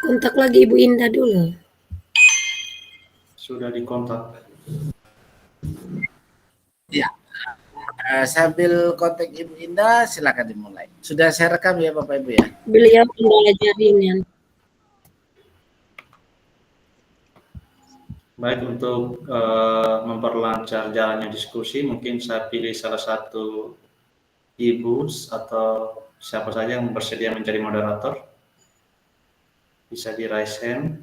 Kontak lagi Ibu Indah dulu. Sudah dikontak. Ya, sambil kontak Ibu Indah, silakan dimulai. Sudah saya rekam ya Bapak Ibu ya? Beliau kendala jaringan. Baik, untuk memperlancar jalannya diskusi, mungkin saya pilih salah satu ibu atau siapa saja yang bersedia menjadi moderator. Bisa di raise hand.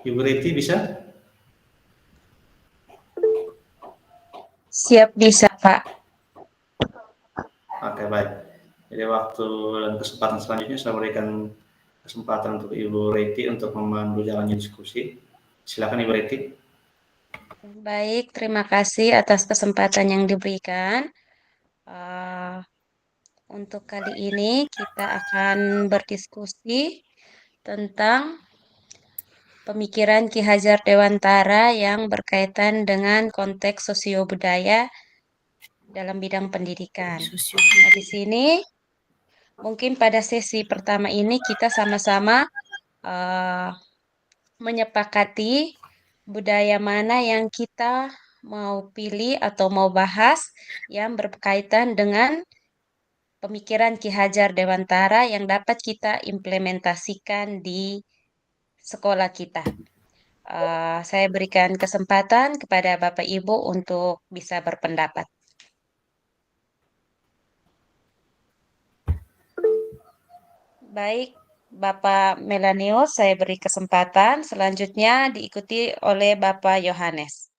Ibu Reti bisa? Siap, bisa Pak. Oke, baik. Jadi waktu dan kesempatan selanjutnya saya berikan kesempatan untuk Ibu Reti untuk memandu jalannya diskusi. Silakan Ibu Reti. Baik, terima kasih atas kesempatan yang diberikan. Untuk kali ini kita akan berdiskusi tentang pemikiran Ki Hajar Dewantara yang berkaitan dengan konteks sosio-budaya dalam bidang pendidikan. Nah, di sini mungkin pada sesi pertama ini kita sama-sama menyepakati budaya mana yang kita mau pilih atau mau bahas yang berkaitan dengan pemikiran Ki Hajar Dewantara yang dapat kita implementasikan di sekolah kita. Saya berikan kesempatan kepada Bapak Ibu untuk bisa berpendapat. Baik, Bapak Melanius, saya beri kesempatan. Selanjutnya diikuti oleh Bapak Yohanes.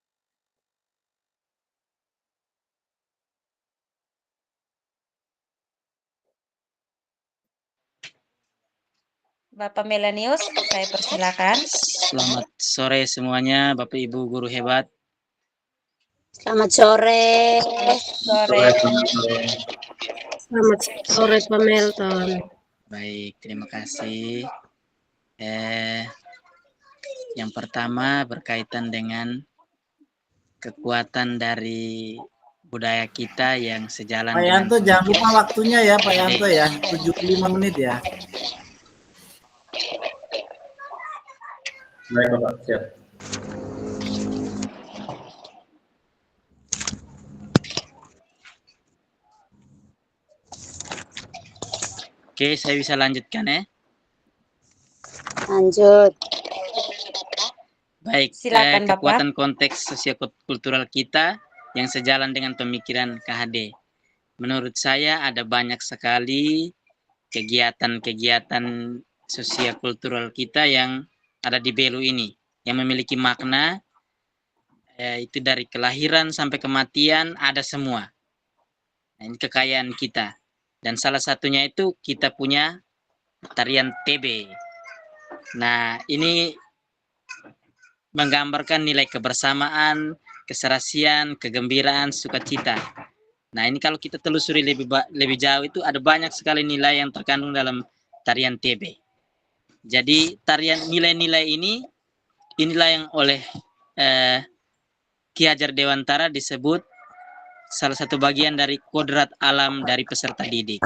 Bapak Melanius, saya persilakan. Selamat sore semuanya, Bapak Ibu guru hebat. Selamat sore. Sore. Selamat sore Pak Melton. Baik, terima kasih. Yang pertama berkaitan dengan kekuatan dari budaya kita yang sejalan Pak dengan Yanto, jangan lupa waktunya ya Pak Yanto ya, 75 menit ya. Baik Bapak, siap. Oke, saya bisa lanjutkan ya. Lanjut. Baik, Silakan, Bapak. kekuatan konteks sosiokultural kita yang sejalan dengan pemikiran KHD. Menurut saya ada banyak sekali kegiatan-kegiatan sosiokultural kita yang ada di Belu ini, yang memiliki makna, itu dari kelahiran sampai kematian ada semua. Nah, ini kekayaan kita. Dan salah satunya itu kita punya tarian TB. Nah, ini menggambarkan nilai kebersamaan, keserasian, kegembiraan, sukacita. Nah, ini kalau kita telusuri lebih jauh itu ada banyak sekali nilai yang terkandung dalam tarian TB. Jadi tarian nilai-nilai ini inilah yang oleh Ki Hajar Dewantara disebut salah satu bagian dari kodrat alam dari peserta didik.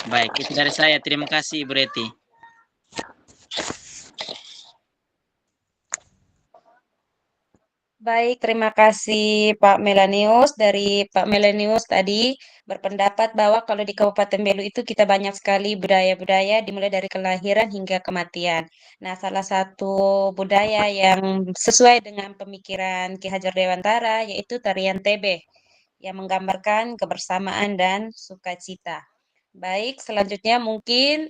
Baik, itu dari saya. Terima kasih, Ibu Reti. Baik, terima kasih Pak Melanius. Dari Pak Melanius tadi berpendapat bahwa kalau di Kabupaten Belu itu kita banyak sekali budaya-budaya dimulai dari kelahiran hingga kematian. Nah, salah satu budaya yang sesuai dengan pemikiran Ki Hajar Dewantara yaitu tarian TB yang menggambarkan kebersamaan dan sukacita. Baik, selanjutnya mungkin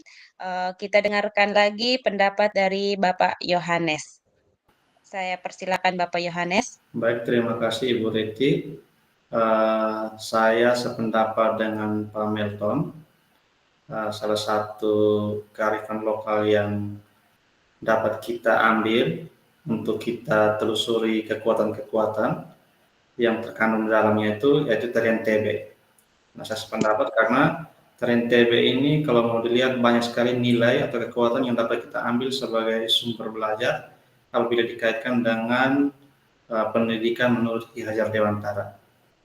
kita dengarkan lagi pendapat dari Bapak Yohanes. Saya persilakan Bapak Yohanes. Baik, terima kasih Ibu Reti. Saya sependapat dengan Pak Melton. Salah satu kearifan lokal yang dapat kita ambil untuk kita telusuri kekuatan-kekuatan yang terkandung di dalamnya itu yaitu tarian TB. Nah, saya sependapat karena tarian TB ini kalau mau dilihat banyak sekali nilai atau kekuatan yang dapat kita ambil sebagai sumber belajar apabila dikaitkan dengan pendidikan menurut Ki Hajar Dewantara.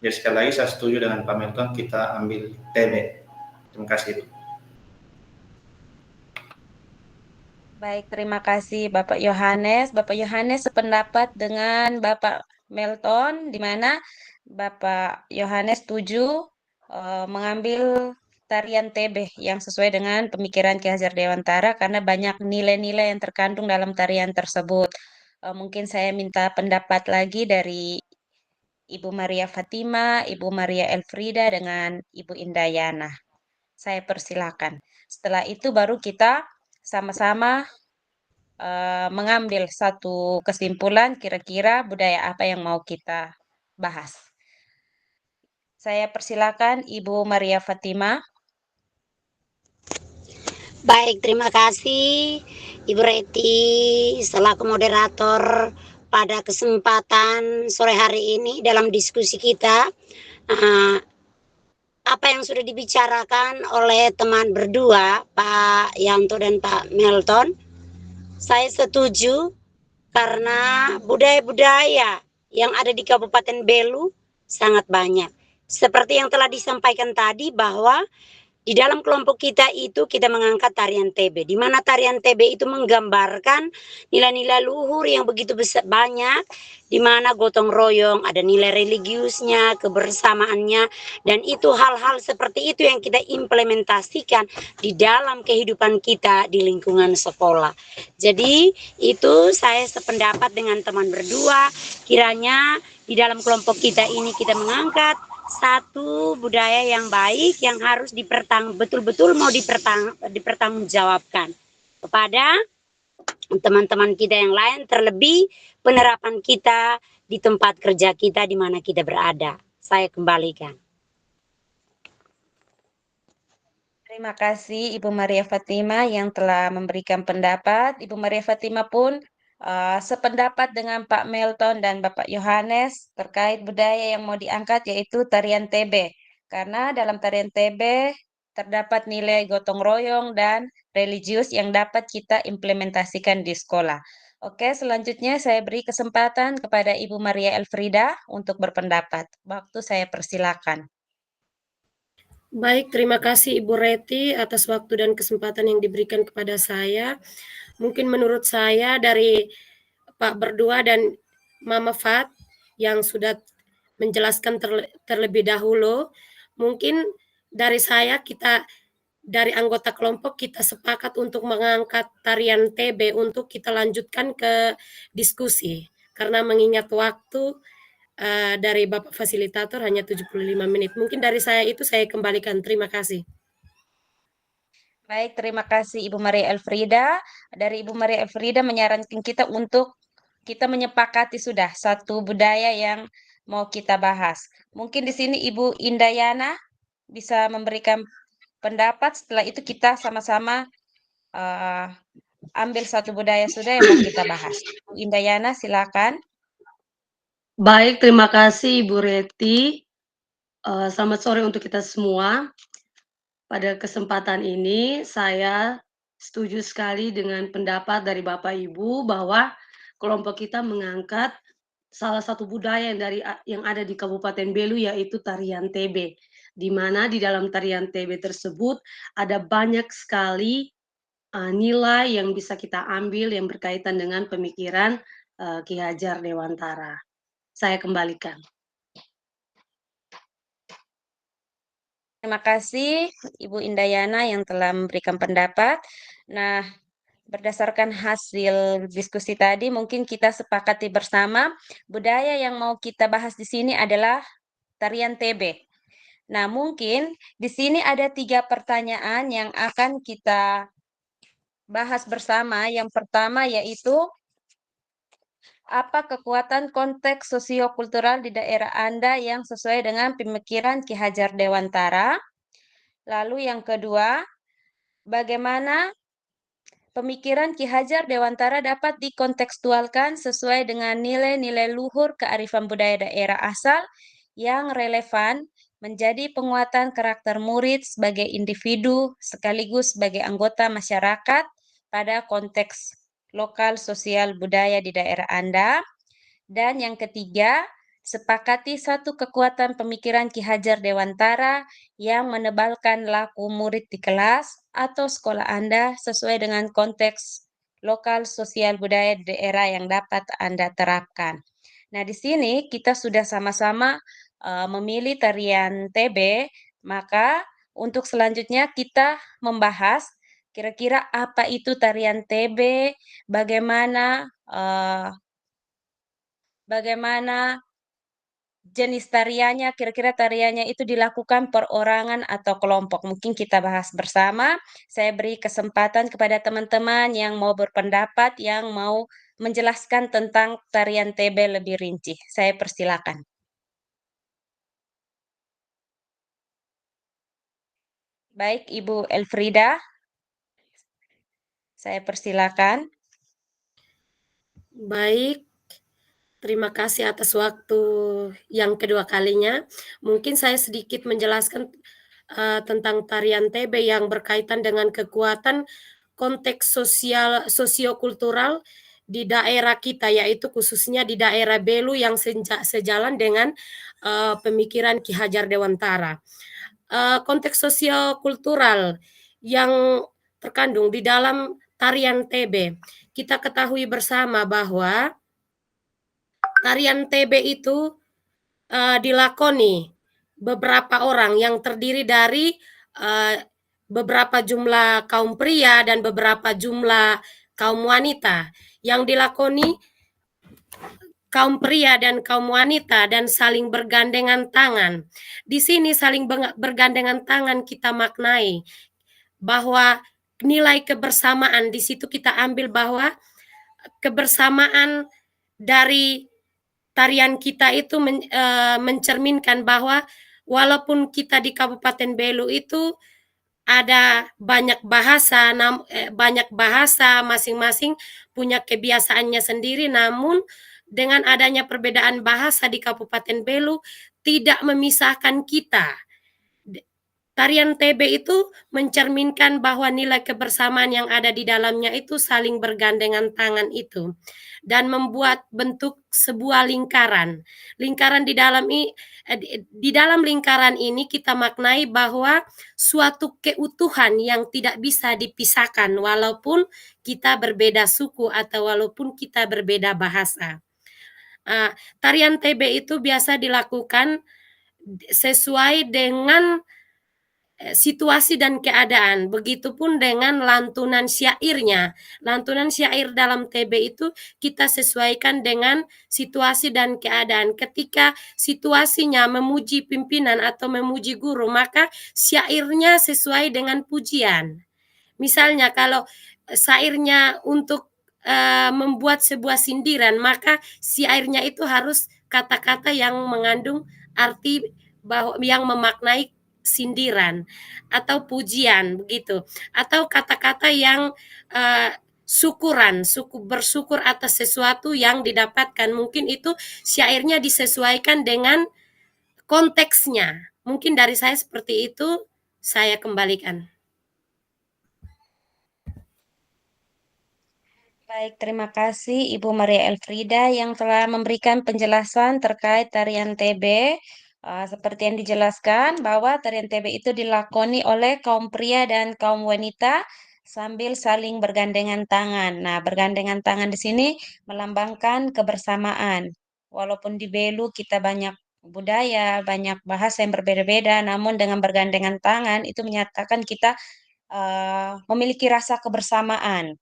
Jadi sekali lagi saya setuju dengan Pak Melton, kita ambil TB. Terima kasih. Baik, terima kasih Bapak Yohanes. Bapak Yohanes sependapat dengan Bapak Melton, di mana Bapak Yohanes setuju mengambil tarian TB yang sesuai dengan pemikiran Ki Hajar Dewantara karena banyak nilai-nilai yang terkandung dalam tarian tersebut. Mungkin saya minta pendapat lagi dari Ibu Maria Fatima, Ibu Maria Elfrida, dengan Ibu Indayana. Saya persilakan. Setelah itu baru kita sama-sama mengambil satu kesimpulan kira-kira budaya apa yang mau kita bahas. Saya persilakan Ibu Maria Fatima. Baik, terima kasih Ibu Reti selaku moderator pada kesempatan sore hari ini dalam diskusi kita. Apa yang sudah dibicarakan oleh teman berdua, Pak Yanto dan Pak Melton, saya setuju karena budaya-budaya yang ada di Kabupaten Belu sangat banyak. Seperti yang telah disampaikan tadi bahwa di dalam kelompok kita itu kita mengangkat tarian TB, di mana tarian TB itu menggambarkan nilai-nilai luhur yang begitu besar, banyak, di mana gotong royong, ada nilai religiusnya, kebersamaannya, dan itu hal-hal seperti itu yang kita implementasikan di dalam kehidupan kita di lingkungan sekolah. Jadi itu saya sependapat dengan teman berdua, kiranya di dalam kelompok kita ini kita mengangkat satu budaya yang baik yang harus betul-betul mau dipertanggungjawabkan kepada teman-teman kita yang lain, terlebih penerapan kita di tempat kerja kita di mana kita berada. Saya kembalikan. Terima kasih Ibu Maria Fatima yang telah memberikan pendapat. Ibu Maria Fatima pun sependapat dengan Pak Melton dan Bapak Yohanes terkait budaya yang mau diangkat, yaitu tarian TB. Karena dalam tarian TB terdapat nilai gotong royong dan religius yang dapat kita implementasikan di sekolah. Oke, selanjutnya saya beri kesempatan kepada Ibu Maria Elfrida untuk berpendapat. Waktu saya persilakan. Baik, terima kasih Ibu Reti atas waktu dan kesempatan yang diberikan kepada saya. Mungkin menurut saya dari Pak berdua dan Mama Fat yang sudah menjelaskan terlebih dahulu, mungkin dari saya, kita dari anggota kelompok kita sepakat untuk mengangkat tarian TB untuk kita lanjutkan ke diskusi. Karena mengingat waktu dari Bapak Fasilitator hanya 75 menit. Mungkin dari saya itu saya kembalikan. Terima kasih. Baik, terima kasih Ibu Maria Elfrida. Dari Ibu Maria Elfrida menyarankan kita untuk kita menyepakati sudah satu budaya yang mau kita bahas. Mungkin di sini Ibu Indayana bisa memberikan pendapat. Setelah itu kita sama-sama ambil satu budaya sudah yang mau kita bahas. Ibu Indayana, silakan. Baik, terima kasih Ibu Reti. Selamat sore untuk kita semua. Pada kesempatan ini saya setuju sekali dengan pendapat dari Bapak Ibu bahwa kelompok kita mengangkat salah satu budaya yang ada di Kabupaten Belu, yaitu tarian TB. Di mana di dalam tarian TB tersebut ada banyak sekali nilai yang bisa kita ambil yang berkaitan dengan pemikiran Ki Hajar Dewantara. Saya kembalikan. Terima kasih Ibu Indayana yang telah memberikan pendapat. Nah, berdasarkan hasil diskusi tadi, mungkin kita sepakati bersama budaya yang mau kita bahas di sini adalah tarian TB. Nah, mungkin di sini ada 3 pertanyaan yang akan kita bahas bersama. Yang pertama yaitu, apa kekuatan konteks sosiokultural di daerah Anda yang sesuai dengan pemikiran Ki Hajar Dewantara? Lalu yang kedua, bagaimana pemikiran Ki Hajar Dewantara dapat dikontekstualkan sesuai dengan nilai-nilai luhur kearifan budaya daerah asal yang relevan menjadi penguatan karakter murid sebagai individu sekaligus sebagai anggota masyarakat pada konteks lokal sosial budaya di daerah Anda. Dan yang ketiga, Sepakati satu kekuatan pemikiran Ki Hajar Dewantara yang menebalkan laku murid di kelas atau sekolah Anda sesuai dengan konteks lokal sosial budaya daerah yang dapat Anda terapkan. Nah, di sini kita sudah sama-sama memilih tarian TB, maka untuk selanjutnya kita membahas kira-kira apa itu tarian TB, bagaimana jenis tariannya, kira-kira tariannya itu dilakukan perorangan atau kelompok. Mungkin kita bahas bersama. Saya beri kesempatan kepada teman-teman yang mau berpendapat, yang mau menjelaskan tentang tarian TB lebih rinci. Saya persilakan. Baik, Ibu Elfrida, saya persilakan. Baik, terima kasih atas waktu yang kedua kalinya. Mungkin saya sedikit menjelaskan tentang tarian TB yang berkaitan dengan kekuatan konteks sosiokultural di daerah kita, yaitu khususnya di daerah Belu yang sejalan dengan pemikiran Ki Hajar Dewantara. Konteks sosiokultural yang terkandung di dalam tarian TB. Kita ketahui bersama bahwa tarian TB itu dilakoni beberapa orang yang terdiri dari beberapa jumlah kaum pria dan beberapa jumlah kaum wanita yang dilakoni kaum pria dan kaum wanita dan saling bergandengan tangan. Di sini saling bergandengan tangan kita maknai bahwa nilai kebersamaan, di situ kita ambil bahwa kebersamaan dari tarian kita itu mencerminkan bahwa walaupun kita di Kabupaten Belu itu ada banyak bahasa masing-masing punya kebiasaannya sendiri, namun dengan adanya perbedaan bahasa di Kabupaten Belu tidak memisahkan kita. Tarian TB itu mencerminkan bahwa nilai kebersamaan yang ada di dalamnya itu saling bergandengan tangan itu dan membuat bentuk sebuah lingkaran. Lingkaran di dalam lingkaran ini kita maknai bahwa suatu keutuhan yang tidak bisa dipisahkan walaupun kita berbeda suku atau walaupun kita berbeda bahasa. Tarian TB itu biasa dilakukan sesuai dengan situasi dan keadaan. Begitupun dengan lantunan syairnya. Lantunan syair dalam TB itu kita sesuaikan dengan situasi dan keadaan. Ketika situasinya memuji pimpinan atau memuji guru, maka syairnya sesuai dengan pujian. Misalnya kalau syairnya untuk membuat sebuah sindiran, maka syairnya itu harus kata-kata yang mengandung arti bahwa yang memaknai sindiran atau pujian begitu, atau kata-kata yang bersyukur atas sesuatu yang didapatkan. Mungkin itu syairnya disesuaikan dengan konteksnya. Mungkin dari saya seperti itu, saya kembalikan. Baik, terima kasih Ibu Maria Elfrida yang telah memberikan penjelasan terkait tarian TB. Seperti yang dijelaskan bahwa tarian TB itu dilakoni oleh kaum pria dan kaum wanita sambil saling bergandengan tangan. Nah, bergandengan tangan di sini melambangkan kebersamaan. Walaupun di Belu kita banyak budaya, banyak bahasa yang berbeda-beda, namun dengan bergandengan tangan itu menyatakan kita memiliki rasa kebersamaan.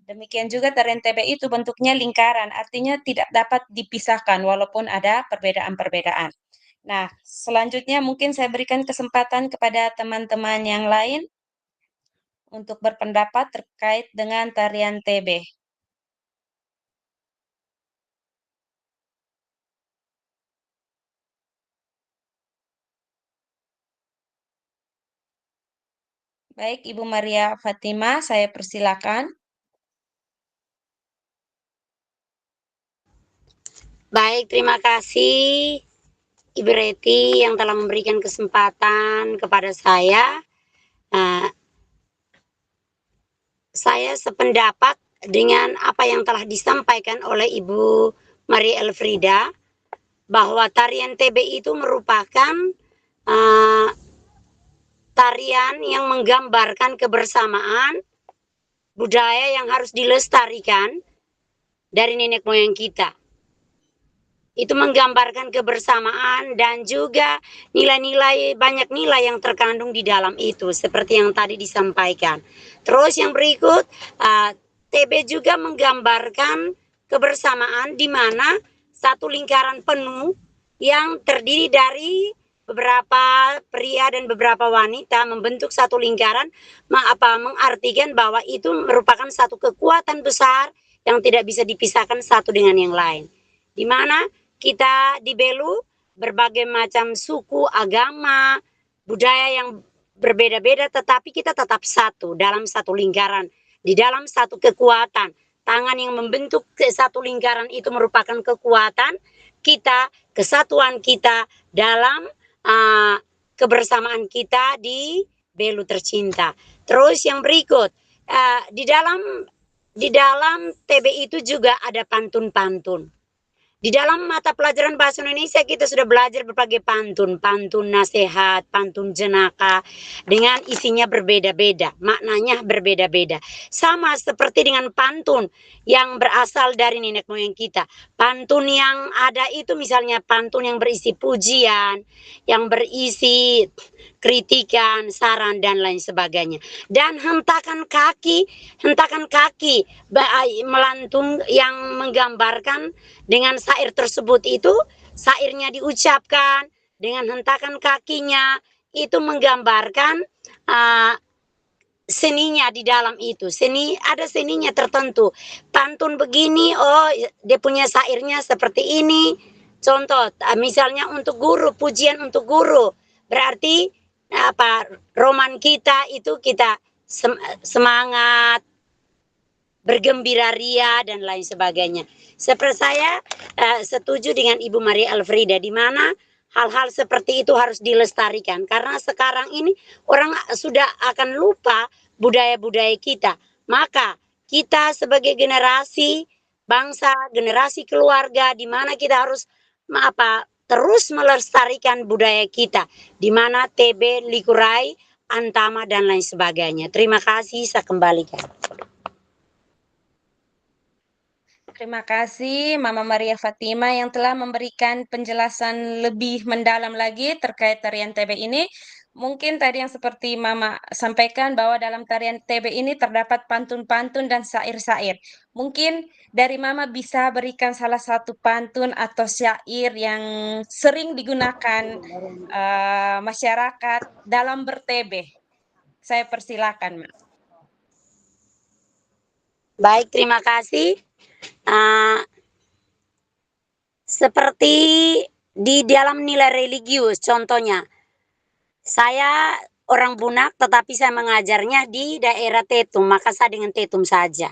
Demikian juga tarian TB itu bentuknya lingkaran, artinya tidak dapat dipisahkan walaupun ada perbedaan-perbedaan. Nah, selanjutnya mungkin saya berikan kesempatan kepada teman-teman yang lain untuk berpendapat terkait dengan tarian TB. Baik, Ibu Maria Fatima, saya persilakan. Baik, terima kasih Ibu Reti yang telah memberikan kesempatan kepada saya. Saya sependapat dengan apa yang telah disampaikan oleh Ibu Maria Elfrida bahwa tarian TB itu merupakan tarian yang menggambarkan kebersamaan budaya yang harus dilestarikan dari nenek moyang kita. Itu menggambarkan kebersamaan dan juga nilai-nilai, banyak nilai yang terkandung di dalam itu, seperti yang tadi disampaikan. Terus yang berikut, TB juga menggambarkan kebersamaan di mana satu lingkaran penuh yang terdiri dari beberapa pria dan beberapa wanita membentuk satu lingkaran, mengartikan bahwa itu merupakan satu kekuatan besar yang tidak bisa dipisahkan satu dengan yang lain. Di mana kita di Belu berbagai macam suku, agama, budaya yang berbeda-beda, tetapi kita tetap satu dalam satu lingkaran, di dalam satu kekuatan. Tangan yang membentuk satu lingkaran itu merupakan kekuatan kita, kesatuan kita dalam kebersamaan kita di Belu tercinta. Terus yang berikut, di dalam TB itu juga ada pantun-pantun. Di dalam mata pelajaran bahasa Indonesia kita sudah belajar berbagai pantun, pantun nasihat, pantun jenaka, dengan isinya berbeda-beda, maknanya berbeda-beda. Sama seperti dengan pantun yang berasal dari nenek moyang kita. Pantun yang ada itu misalnya pantun yang berisi pujian, yang berisi kritikan, saran, dan lain sebagainya. Dan hentakan kaki melantung yang menggambarkan dengan syair tersebut itu, syairnya diucapkan dengan hentakan kakinya, itu menggambarkan seninya di dalam itu. Ada seninya tertentu. Pantun begini, oh dia punya syairnya seperti ini. Contoh, misalnya untuk guru, pujian untuk guru. Berarti roman kita itu kita semangat, bergembira ria, dan lain sebagainya. Seperti saya setuju dengan Ibu Maria Elfrida, di mana hal-hal seperti itu harus dilestarikan. Karena sekarang ini orang sudah akan lupa budaya-budaya kita. Maka kita sebagai generasi bangsa, generasi keluarga, di mana kita harus terus melestarikan budaya kita. Di mana TB, Likurai, Antama, dan lain sebagainya. Terima kasih, saya kembalikan. Terima kasih Mama Maria Fatima yang telah memberikan penjelasan lebih mendalam lagi terkait tarian TB ini. Mungkin tadi yang seperti Mama sampaikan bahwa dalam tarian TB ini terdapat pantun-pantun dan syair-syair. Mungkin dari Mama bisa berikan salah satu pantun atau syair yang sering digunakan masyarakat dalam ber-TB. Saya persilakan, Ma. Baik, terima kasih. Seperti di dalam nilai religius, contohnya, saya orang Bunak tetapi saya mengajarnya di daerah Tetum, maka saya dengan Tetum saja.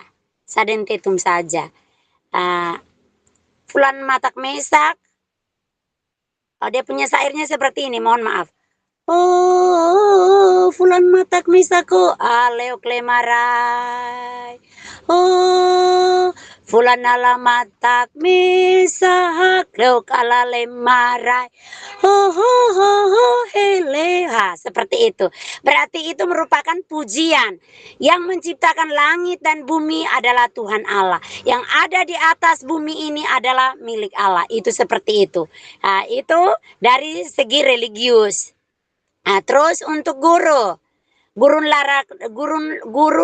Fulan Matak Mesak, dia punya syairnya seperti ini, mohon maaf. Oh, Fulan Matak Mesako, Leok Lemarai. Oh, Fulan Alamatak Mesahak, Leok Alalemarai. Heleha, seperti itu. Berarti itu merupakan pujian. Yang menciptakan langit dan bumi adalah Tuhan Allah. Yang ada di atas bumi ini adalah milik Allah. Itu seperti itu. Itu dari segi religius. Terus untuk guru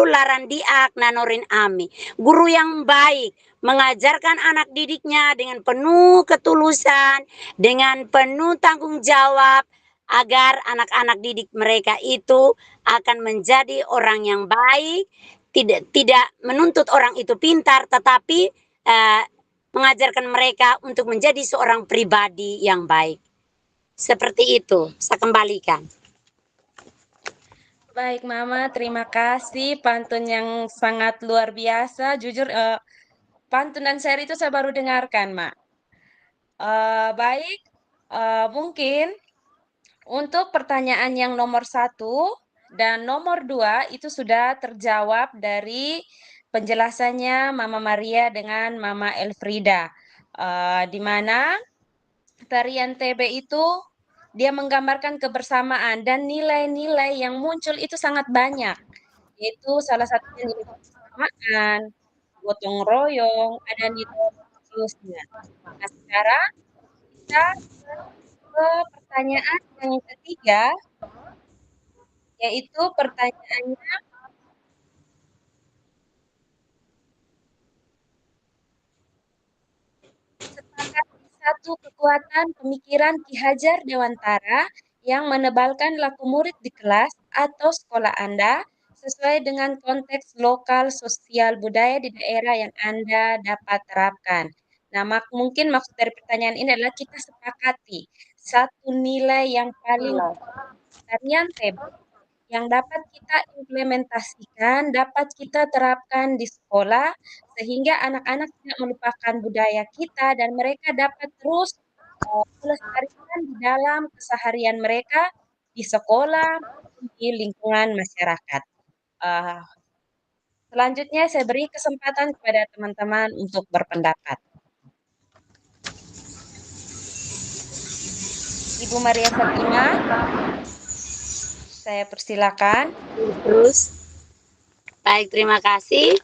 larandiak nanorin ami, guru yang baik mengajarkan anak didiknya dengan penuh ketulusan, dengan penuh tanggung jawab, agar anak-anak didik mereka itu akan menjadi orang yang baik, tidak menuntut orang itu pintar, tetapi mengajarkan mereka untuk menjadi seorang pribadi yang baik. Seperti itu, saya kembalikan. Baik, Mama, terima kasih. Pantun yang sangat luar biasa. Jujur, pantun dan syair itu saya baru dengarkan, Mak. Baik, mungkin untuk pertanyaan yang nomor 1 dan nomor 2 itu sudah terjawab dari penjelasannya Mama Maria dengan Mama Elfrida. Di mana tarian TB itu dia menggambarkan kebersamaan dan nilai-nilai yang muncul itu sangat banyak. Yaitu salah satunya nilai kebersamaan, gotong royong, ada nilai religiusnya. Nah, sekarang kita ke pertanyaan yang ketiga, yaitu pertanyaannya, sepakati satu kekuatan pemikiran Ki Hajar Dewantara yang menebalkan laku murid di kelas atau sekolah Anda sesuai dengan konteks lokal sosial budaya di daerah yang Anda dapat terapkan. Nah, mungkin maksud dari pertanyaan ini adalah kita sepakati satu nilai yang paling tarian TB yang dapat kita implementasikan, dapat kita terapkan di sekolah, sehingga anak-anak tidak melupakan budaya kita dan mereka dapat terus melestarikan di dalam keseharian mereka di sekolah, di lingkungan masyarakat. Selanjutnya saya beri kesempatan kepada teman-teman untuk berpendapat. Ibu Maria Fatima, saya persilakan. Terus, baik, terima kasih.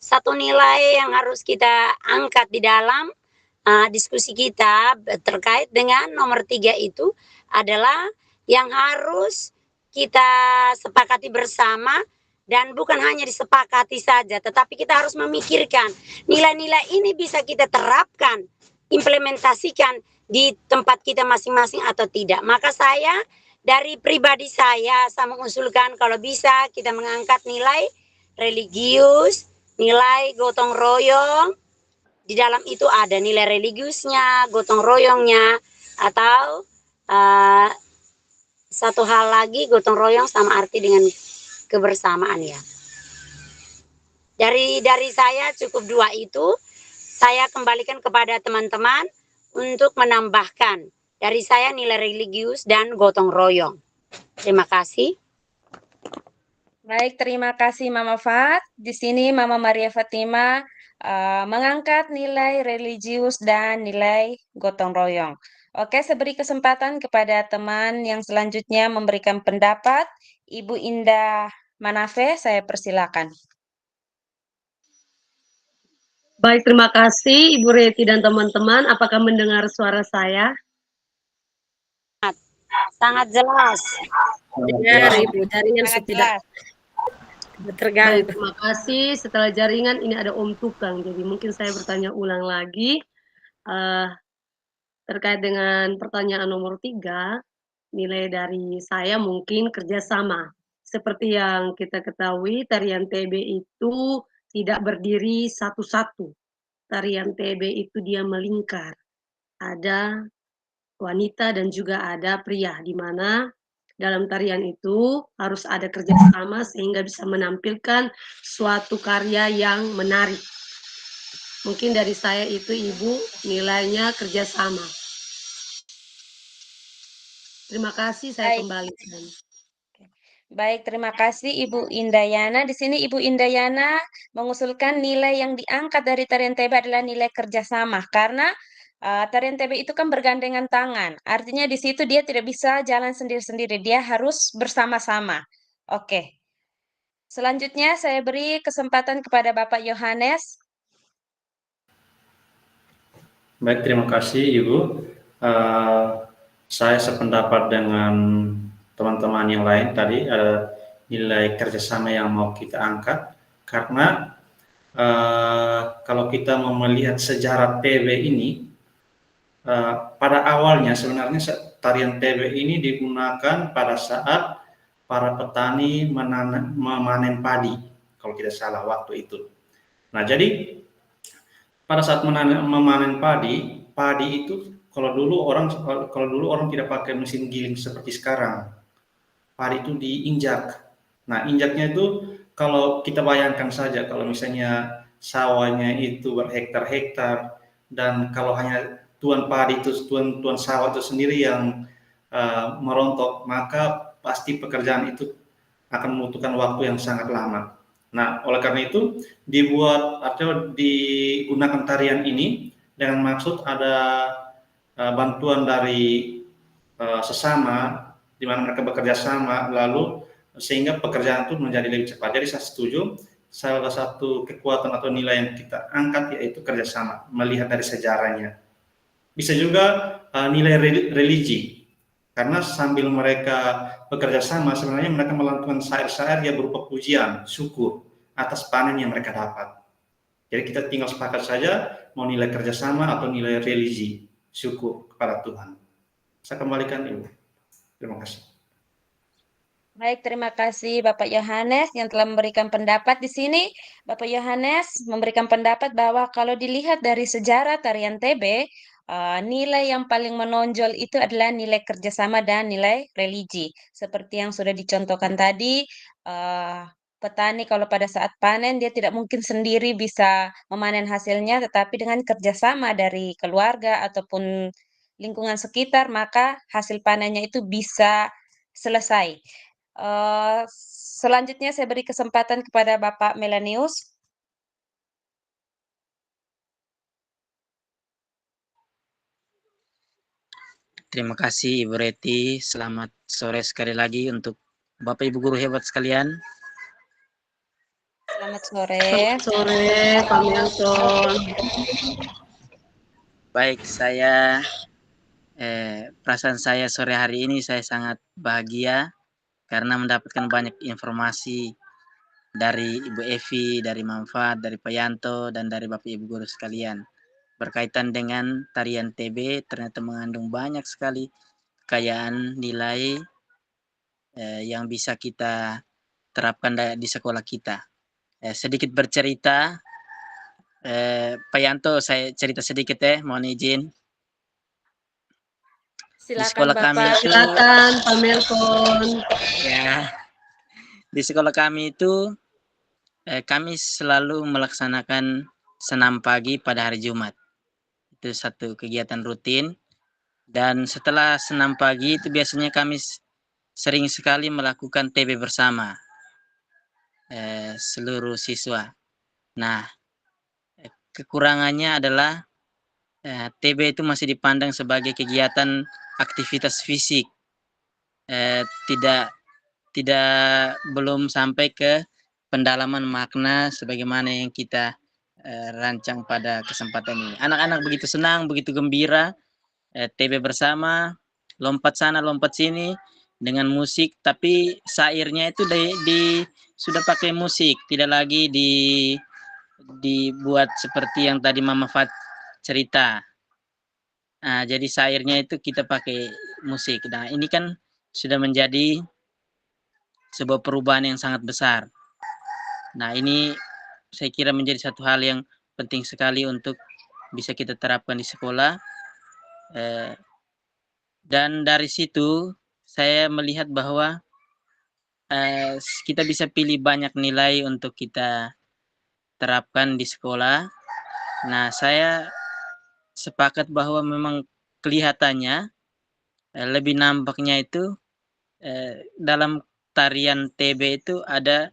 Satu nilai yang harus kita angkat di dalam diskusi kita terkait dengan nomor 3 itu adalah yang harus kita sepakati bersama, dan bukan hanya disepakati saja, tetapi kita harus memikirkan nilai-nilai ini bisa kita terapkan, implementasikan di tempat kita masing-masing atau tidak. Maka saya dari pribadi saya mengusulkan kalau bisa kita mengangkat nilai religius, nilai gotong royong. Di dalam itu ada nilai religiusnya, gotong royongnya, atau satu hal lagi, gotong royong sama arti dengan kebersamaan ya. Dari saya cukup 2 itu. Saya kembalikan kepada teman-teman untuk menambahkan dari saya nilai religius dan gotong royong. Terima kasih. Baik, terima kasih Mama Fat. Di sini Mama Maria Fatima mengangkat nilai religius dan nilai gotong royong. Oke, saya beri kesempatan kepada teman yang selanjutnya memberikan pendapat. Ibu Indah Manafe, saya persilakan. Baik, terima kasih Ibu Reti dan teman-teman. Apakah mendengar suara saya? Sangat jelas. Dengar Ibu, jaringan Sangat tidak Baik, terganggu. terima kasih. Setelah jaringan ini ada Om Tukang, jadi mungkin saya bertanya ulang lagi terkait dengan pertanyaan nomor 3. Nilai dari saya mungkin kerjasama. Seperti yang kita ketahui, tarian TB itu tidak berdiri satu-satu. Tarian TB itu dia melingkar. Ada wanita dan juga ada pria, di mana dalam tarian itu harus ada kerjasama sehingga bisa menampilkan suatu karya yang menarik. Mungkin dari saya itu Ibu, nilainya kerjasama. Terima kasih, saya Baik. kembalikan. Baik, terima kasih Ibu Indayana. Di sini Ibu Indayana mengusulkan nilai yang diangkat dari tarian TB adalah nilai kerjasama, karena tarian TB itu kan bergandengan tangan. Artinya di situ dia tidak bisa jalan sendiri-sendiri, dia harus bersama-sama. Oke. Selanjutnya saya beri kesempatan kepada Bapak Yohanes. Baik, terima kasih Ibu. Saya sependapat dengan teman-teman yang lain tadi, ada nilai kerjasama yang mau kita angkat, karena kalau kita mau melihat sejarah TB ini, pada awalnya sebenarnya tarian TB ini digunakan pada saat para petani memanen padi, kalau tidak salah waktu itu. Nah, jadi pada saat memanen padi itu kalau dulu orang tidak pakai mesin giling seperti sekarang. Padi itu diinjak. Nah, injaknya itu kalau kita bayangkan saja kalau misalnya sawahnya itu berhektar-hektar, dan kalau hanya tuan padi itu, tuan sawah itu sendiri yang merontok, maka pasti pekerjaan itu akan membutuhkan waktu yang sangat lama. Nah, oleh karena itu dibuat atau digunakan tarian ini dengan maksud ada bantuan dari sesama, di mana mereka bekerja sama, lalu sehingga pekerjaan itu menjadi lebih cepat. Jadi saya setuju, salah satu kekuatan atau nilai yang kita angkat yaitu kerjasama, melihat dari sejarahnya. Bisa juga nilai religi, karena sambil mereka bekerja sama, sebenarnya mereka melakukan syair-syair yang berupa pujian, syukur atas panen yang mereka dapat. Jadi kita tinggal sepakat saja mau nilai kerjasama atau nilai religi, syukur kepada Tuhan. Saya kembalikan Ibu. Terima kasih. Baik, terima kasih Bapak Yohanes yang telah memberikan pendapat di sini. Bapak Yohanes memberikan pendapat bahwa kalau dilihat dari sejarah tarian TB, nilai yang paling menonjol itu adalah nilai kerjasama dan nilai religi. Seperti yang sudah dicontohkan tadi, petani kalau pada saat panen dia tidak mungkin sendiri bisa memanen hasilnya, tetapi dengan kerjasama dari keluarga ataupun lingkungan sekitar, maka hasil panennya itu bisa selesai. Selanjutnya saya beri kesempatan kepada Bapak Melanius. Terima kasih Ibu Reti. Selamat sore sekali lagi untuk Bapak Ibu guru hebat sekalian. Selamat sore. Selamat sore, Pak Melton. Baik, saya perasaan saya sore hari ini saya sangat bahagia karena mendapatkan banyak informasi dari Ibu Evi, dari Manfaat, dari Pak Yanto, dan dari Bapak Ibu guru sekalian. Berkaitan dengan tarian TB ternyata mengandung banyak sekali kekayaan nilai yang bisa kita terapkan di sekolah kita. Sedikit bercerita, Pak Yanto, saya cerita sedikit mohon izin. Silakan sekolah Bapak. kami itu, Silakan Pak Melton. ya, di sekolah kami itu kami selalu melaksanakan senam pagi pada hari Jumat. Itu satu kegiatan rutin. Dan setelah senam pagi itu biasanya kami sering sekali melakukan TB bersama seluruh siswa. Nah, kekurangannya adalah TB itu masih dipandang sebagai kegiatan aktivitas fisik, belum sampai ke pendalaman makna sebagaimana yang kita rancang pada kesempatan ini. Anak-anak begitu senang, begitu gembira, TB bersama, lompat sana, lompat sini dengan musik, tapi syairnya itu sudah pakai musik, tidak lagi dibuat seperti yang tadi Mama Fat cerita. Nah, jadi syairnya itu kita pakai musik. Nah, ini kan sudah menjadi sebuah perubahan yang sangat besar. Nah, ini saya kira menjadi satu hal yang penting sekali untuk bisa kita terapkan di sekolah. Dan dari situ saya melihat bahwa kita bisa pilih banyak nilai untuk kita terapkan di sekolah. Nah, saya sepakat bahwa memang kelihatannya lebih nampaknya itu dalam tarian TB itu ada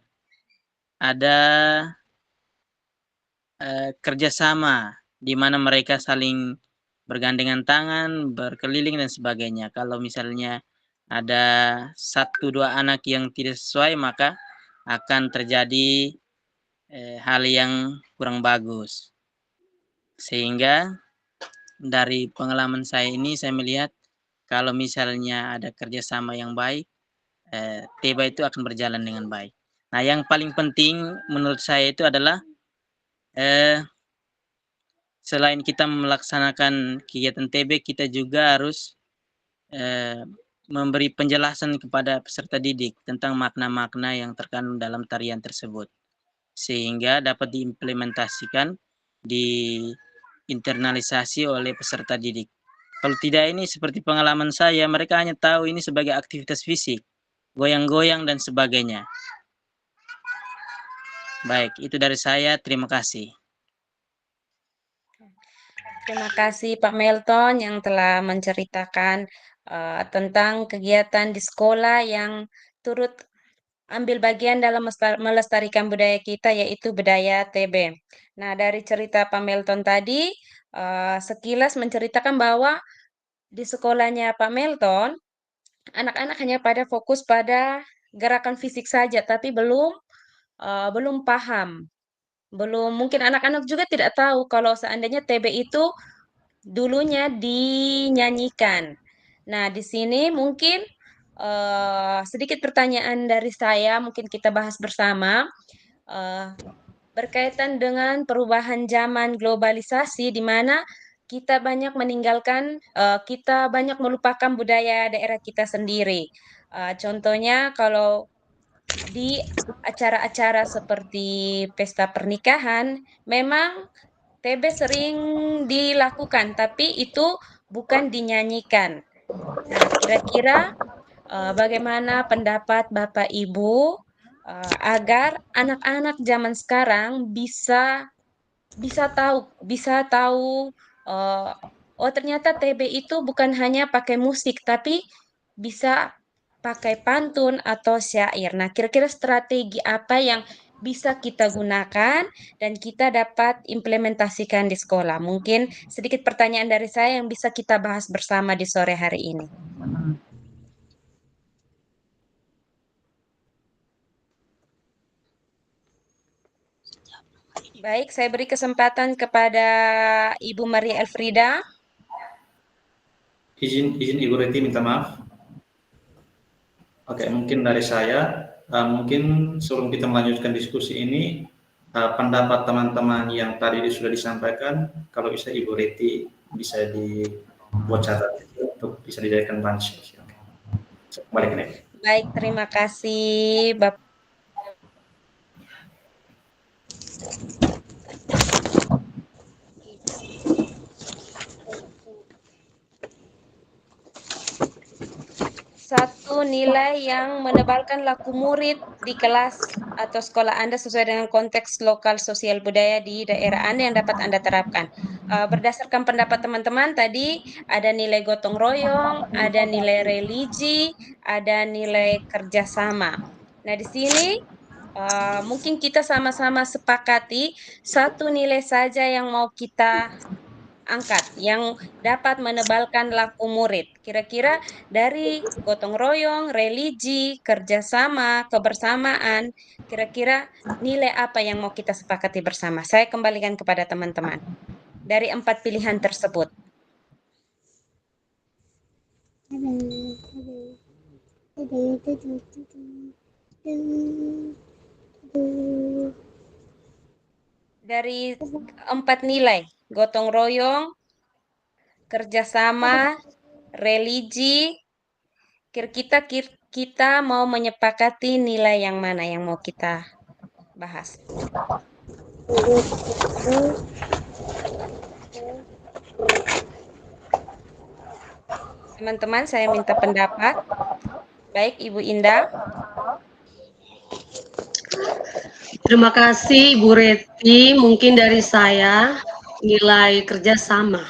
kerjasama di mana mereka saling bergandengan tangan, berkeliling dan sebagainya. Kalau misalnya ada 1-2 anak yang tidak sesuai, maka akan terjadi hal yang kurang bagus. Sehingga dari pengalaman saya ini saya melihat kalau misalnya ada kerjasama yang baik, TB itu akan berjalan dengan baik. Nah, yang paling penting menurut saya itu adalah selain kita melaksanakan kegiatan TB, kita juga harus memberi penjelasan kepada peserta didik tentang makna-makna yang terkandung dalam tarian tersebut, sehingga dapat diimplementasikan, diinternalisasi oleh peserta didik. Kalau tidak, ini seperti pengalaman saya, mereka hanya tahu ini sebagai aktivitas fisik, goyang-goyang dan sebagainya. Baik, itu dari saya. Terima kasih. Terima kasih Pak Melton yang telah menceritakan tentang kegiatan di sekolah yang turut ambil bagian dalam melestarikan budaya kita, yaitu budaya TB. Nah, dari cerita Pak Melton tadi, sekilas menceritakan bahwa di sekolahnya Pak Melton, anak-anak hanya pada fokus pada gerakan fisik saja, tapi belum paham. Mungkin anak-anak juga tidak tahu kalau seandainya TB itu dulunya dinyanyikan. Nah, di sini mungkin sedikit pertanyaan dari saya, mungkin kita bahas bersama berkaitan dengan perubahan zaman globalisasi, di mana kita banyak kita banyak melupakan budaya daerah kita sendiri. Contohnya kalau di acara-acara seperti pesta pernikahan, memang TB sering dilakukan, tapi itu bukan dinyanyikan. Nah, kira-kira bagaimana pendapat Bapak Ibu agar anak-anak zaman sekarang bisa tahu oh ternyata TB itu bukan hanya pakai musik, tapi bisa pakai pantun atau syair. Nah, kira-kira strategi apa yang bisa kita gunakan dan kita dapat implementasikan di sekolah? Mungkin sedikit pertanyaan dari saya yang bisa kita bahas bersama di sore hari ini. Baik, saya beri kesempatan kepada Ibu Maria Elfrida. Izin Ibu Reti minta maaf. Oke, mungkin dari saya, mungkin sebelum kita melanjutkan diskusi ini, pendapat teman-teman yang tadi sudah disampaikan, kalau bisa Ibu Reti bisa dibuat catatan untuk bisa dijadikan bahan diskusi. Oke. Kembali ke Nek. Baik, terima kasih Bapak. Satu nilai yang menebalkan laku murid di kelas atau sekolah Anda sesuai dengan konteks lokal sosial budaya di daerah Anda yang dapat Anda terapkan. Berdasarkan pendapat teman-teman tadi ada nilai gotong royong, ada nilai religi, ada nilai kerjasama. Nah, di sini mungkin kita sama-sama sepakati satu nilai saja yang mau kita angkat yang dapat menebalkan laku murid. Kira-kira dari gotong royong, religi, kerjasama, kebersamaan, kira-kira nilai apa yang mau kita sepakati bersama? Saya kembalikan kepada teman-teman. Dari 4 pilihan tersebut. Dari 4 nilai, gotong royong, kerjasama, religi, kita mau menyepakati nilai yang mana yang mau kita bahas. Teman-teman, saya minta pendapat. Baik, Ibu Indah. Terima kasih Ibu Reti. Mungkin dari saya nilai kerjasama.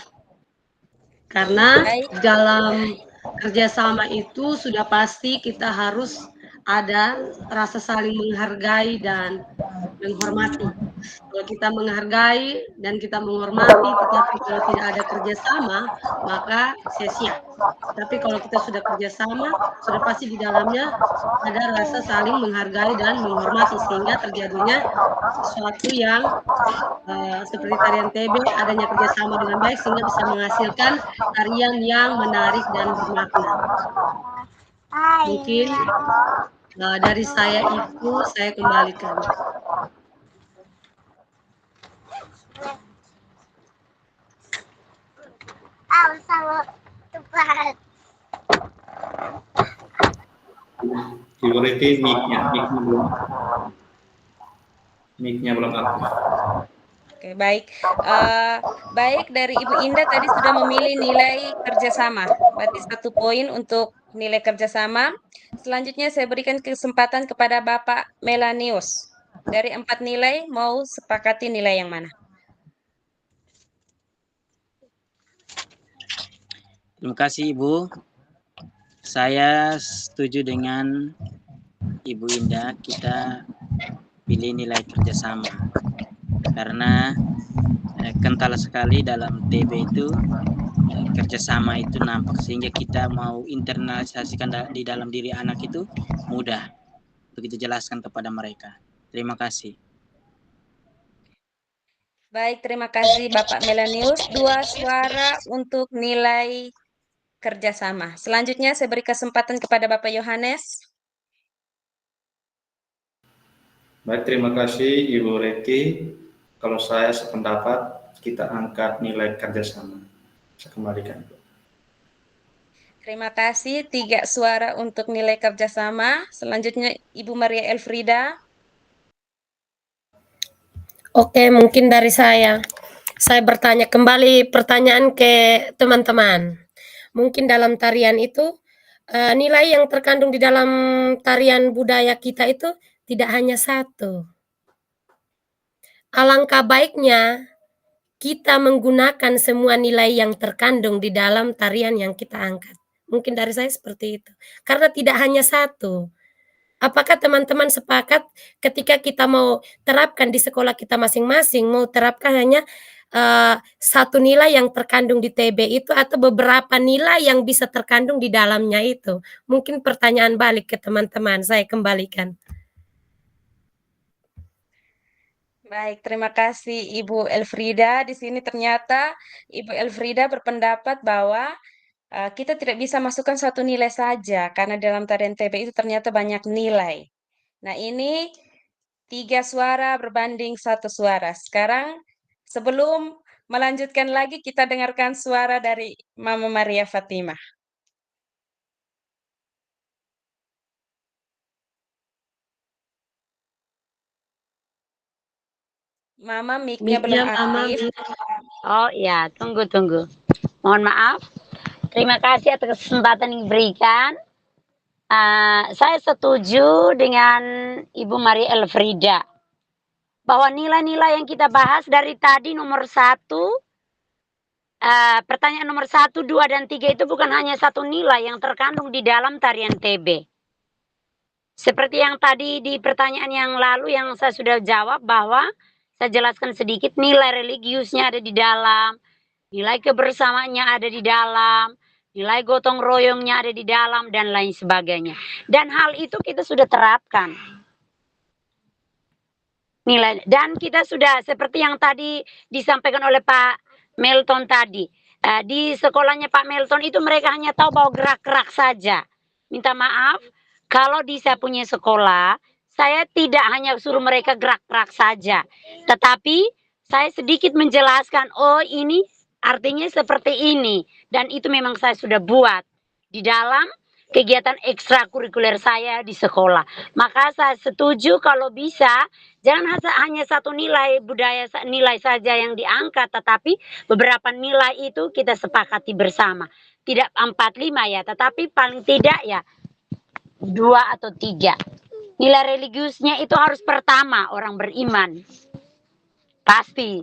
Karena dalam kerjasama itu sudah pasti kita harus ada rasa saling menghargai dan menghormati. Kalau kita menghargai dan kita menghormati, tetapi kalau tidak ada kerjasama, maka sia-sia. Tapi kalau kita sudah kerjasama, sudah pasti di dalamnya ada rasa saling menghargai dan menghormati, sehingga terjadinya sesuatu yang seperti tarian TB, adanya kerjasama dengan baik, sehingga bisa menghasilkan tarian yang menarik dan bermakna. Mungkin dari saya itu saya kembalikan. Ibu Reti mic-nya belum aktif. Oke, baik. Baik, dari Ibu Indah tadi sudah memilih nilai kerjasama. Berarti 1 poin untuk nilai kerjasama. Selanjutnya saya berikan kesempatan kepada Bapak Melanius. Dari 4 nilai, mau sepakati nilai yang mana? Terima kasih Ibu. Saya setuju dengan Ibu Indah, kita pilih nilai kerjasama. Karena kental sekali dalam TB itu kerjasama itu nampak, sehingga kita mau internalisasikan di dalam diri anak itu mudah begitu jelaskan kepada mereka. Terima kasih. Baik, terima kasih Bapak Melanius. 2 suara untuk nilai kerjasama. Selanjutnya saya beri kesempatan kepada Bapak Yohanes. Baik, terima kasih Ibu Reti. Kalau saya sependapat, kita angkat nilai kerjasama. Saya kembalikan. Terima kasih, 3 suara untuk nilai kerjasama. Selanjutnya Ibu Maria Elfrida. Oke, mungkin dari saya bertanya kembali pertanyaan ke teman-teman. Mungkin dalam tarian itu, nilai yang terkandung di dalam tarian budaya kita itu tidak hanya satu. Alangkah baiknya kita menggunakan semua nilai yang terkandung di dalam tarian yang kita angkat. Mungkin dari saya seperti itu. Karena tidak hanya satu. Apakah teman-teman sepakat ketika kita mau terapkan di sekolah kita masing-masing, mau terapkan hanya satu nilai yang terkandung di TB itu atau beberapa nilai yang bisa terkandung di dalamnya itu? Mungkin pertanyaan balik ke teman-teman, saya kembalikan. Baik, terima kasih Ibu Elfrida. Di sini ternyata Ibu Elfrida berpendapat bahwa kita tidak bisa masukkan satu nilai saja karena dalam tarian TB itu ternyata banyak nilai. Nah, ini 3 suara berbanding 1 suara. Sekarang sebelum melanjutkan lagi kita dengarkan suara dari Mama Maria Fatimah. Mama, mic-nya belum Mama. aktif. Oh iya, tunggu. Mohon maaf. Terima kasih atas kesempatan yang diberikan. Saya setuju dengan Ibu Maria Elfrida bahwa nilai-nilai yang kita bahas dari tadi nomor 1, pertanyaan nomor 1, 2, dan 3 itu bukan hanya satu nilai yang terkandung di dalam tarian TB. Seperti yang tadi di pertanyaan yang lalu yang saya sudah jawab, bahwa saya jelaskan sedikit, nilai religiusnya ada di dalam, nilai kebersamaannya ada di dalam, nilai gotong royongnya ada di dalam, dan lain sebagainya. Dan hal itu kita sudah terapkan. Nilai, dan kita sudah seperti yang tadi disampaikan oleh Pak Melton tadi, di sekolahnya Pak Melton itu mereka hanya tahu bahwa gerak-gerak saja. Minta maaf, kalau di saya punya sekolah, saya tidak hanya suruh mereka gerak-gerak saja, tetapi saya sedikit menjelaskan, oh ini artinya seperti ini, dan itu memang saya sudah buat di dalam kegiatan ekstrakurikuler saya di sekolah. Maka saya setuju kalau bisa, jangan hanya satu nilai budaya nilai saja yang diangkat, tetapi beberapa nilai itu kita sepakati bersama. Tidak 4, 5 ya, tetapi paling tidak ya 2 atau 3. Nilai religiusnya itu harus pertama orang beriman. Pasti.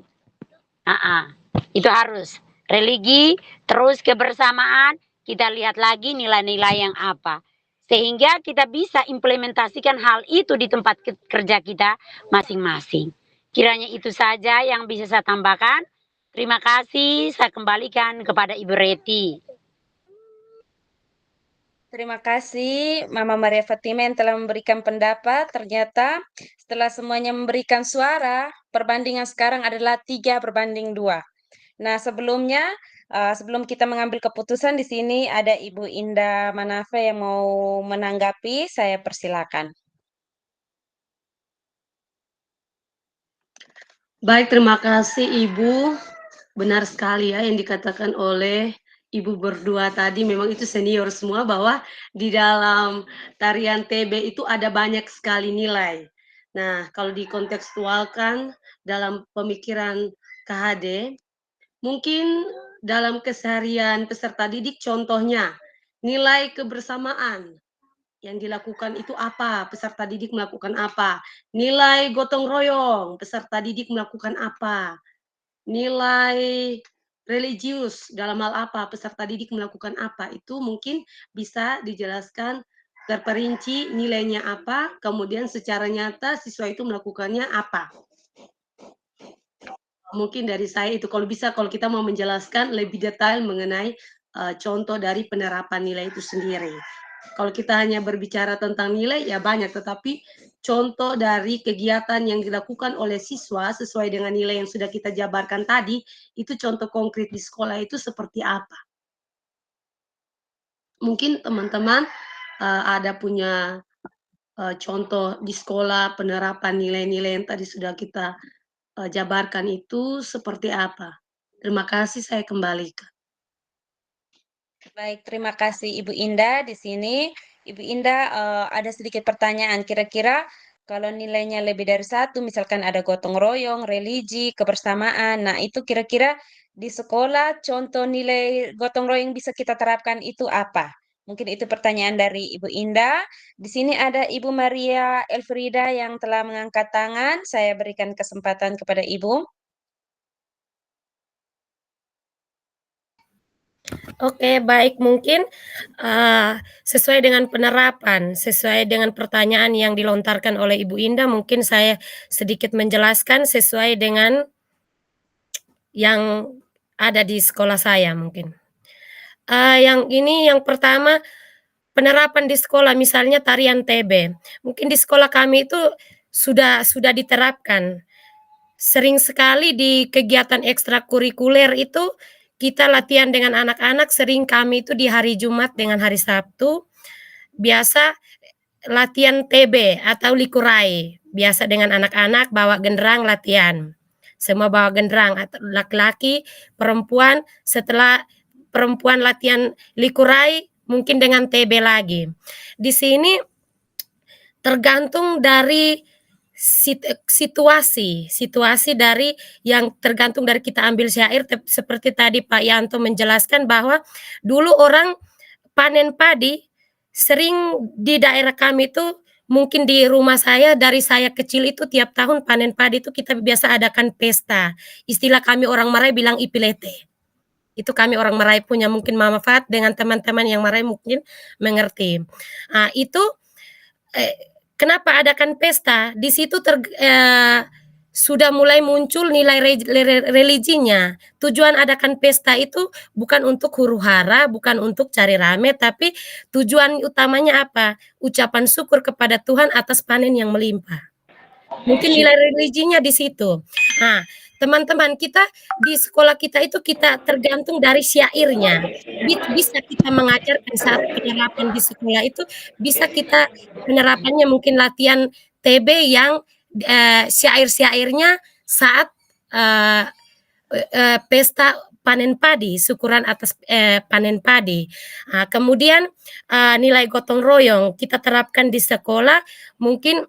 Itu harus. Religi, terus kebersamaan, kita lihat lagi nilai-nilai yang apa. Sehingga kita bisa implementasikan hal itu di tempat kerja kita masing-masing. Kiranya itu saja yang bisa saya tambahkan. Terima kasih, saya kembalikan kepada Ibu Reti. Terima kasih Mama Maria Fatimah yang telah memberikan pendapat. Ternyata setelah semuanya memberikan suara, perbandingan sekarang adalah 3/2. Nah, sebelumnya, sebelum kita mengambil keputusan, di sini ada Ibu Indah Manafe yang mau menanggapi, saya persilakan. Baik, terima kasih Ibu. Benar sekali ya yang dikatakan oleh Ibu berdua tadi, memang itu senior semua, bahwa di dalam tarian TB itu ada banyak sekali nilai. Nah, kalau dikontekstualkan dalam pemikiran KHD, mungkin dalam keseharian peserta didik, contohnya nilai kebersamaan yang dilakukan itu apa, peserta didik melakukan apa, nilai gotong royong, peserta didik melakukan apa, nilai religius dalam hal apa, peserta didik melakukan apa, itu mungkin bisa dijelaskan terperinci nilainya apa, kemudian secara nyata siswa itu melakukannya apa. Mungkin dari saya itu kalau bisa kalau kita mau menjelaskan lebih detail mengenai contoh dari penerapan nilai itu sendiri. Kalau kita hanya berbicara tentang nilai ya banyak, tetapi contoh dari kegiatan yang dilakukan oleh siswa sesuai dengan nilai yang sudah kita jabarkan tadi, itu contoh konkret di sekolah itu seperti apa. Mungkin teman-teman ada punya contoh di sekolah penerapan nilai-nilai yang tadi sudah kita jabarkan itu seperti apa. Terima kasih, saya kembalikan. Baik, terima kasih Ibu Indah di sini. Ibu Indah, ada sedikit pertanyaan. Kira-kira kalau nilainya lebih dari 1, misalkan ada gotong royong, religi, kebersamaan. Nah, itu kira-kira di sekolah contoh nilai gotong royong bisa kita terapkan itu apa? Mungkin itu pertanyaan dari Ibu Indah. Di sini ada Ibu Maria Elfrida yang telah mengangkat tangan. Saya berikan kesempatan kepada Ibu. Oke, baik. Mungkin sesuai dengan penerapan, sesuai dengan pertanyaan yang dilontarkan oleh Ibu Indah, mungkin saya sedikit menjelaskan sesuai dengan yang ada di sekolah saya mungkin. Yang pertama, penerapan di sekolah misalnya tarian TB. Mungkin di sekolah kami itu sudah diterapkan. Sering sekali di kegiatan ekstrakurikuler itu kita latihan dengan anak-anak, sering kami itu di hari Jumat dengan hari Sabtu, biasa latihan TB atau likurai. Biasa dengan anak-anak bawa genderang latihan. Semua bawa genderang, laki-laki, perempuan, setelah perempuan latihan likurai, mungkin dengan TB lagi. Di sini tergantung dari situasi dari yang tergantung dari kita ambil syair, seperti tadi Pak Yanto menjelaskan bahwa dulu orang panen padi sering di daerah kami itu, mungkin di rumah saya dari saya kecil itu tiap tahun panen padi itu kita biasa adakan pesta. Istilah kami orang Marae bilang ipilete. Itu kami orang Marae punya, mungkin Mama Fat dengan teman-teman yang Marae mungkin mengerti. Itu kenapa adakan pesta? Di situ sudah mulai muncul nilai religinya. Tujuan adakan pesta itu bukan untuk huru-hara, bukan untuk cari rame, tapi tujuan utamanya apa? Ucapan syukur kepada Tuhan atas panen yang melimpah. Mungkin nilai religinya di situ. Nah, teman-teman kita di sekolah kita itu kita tergantung dari syairnya. Bisa kita mengajarkan saat penerapan di sekolah itu, bisa kita penerapannya mungkin latihan TB yang syair-syairnya saat pesta panen padi, syukuran atas panen padi. Kemudian nilai gotong royong kita terapkan di sekolah, mungkin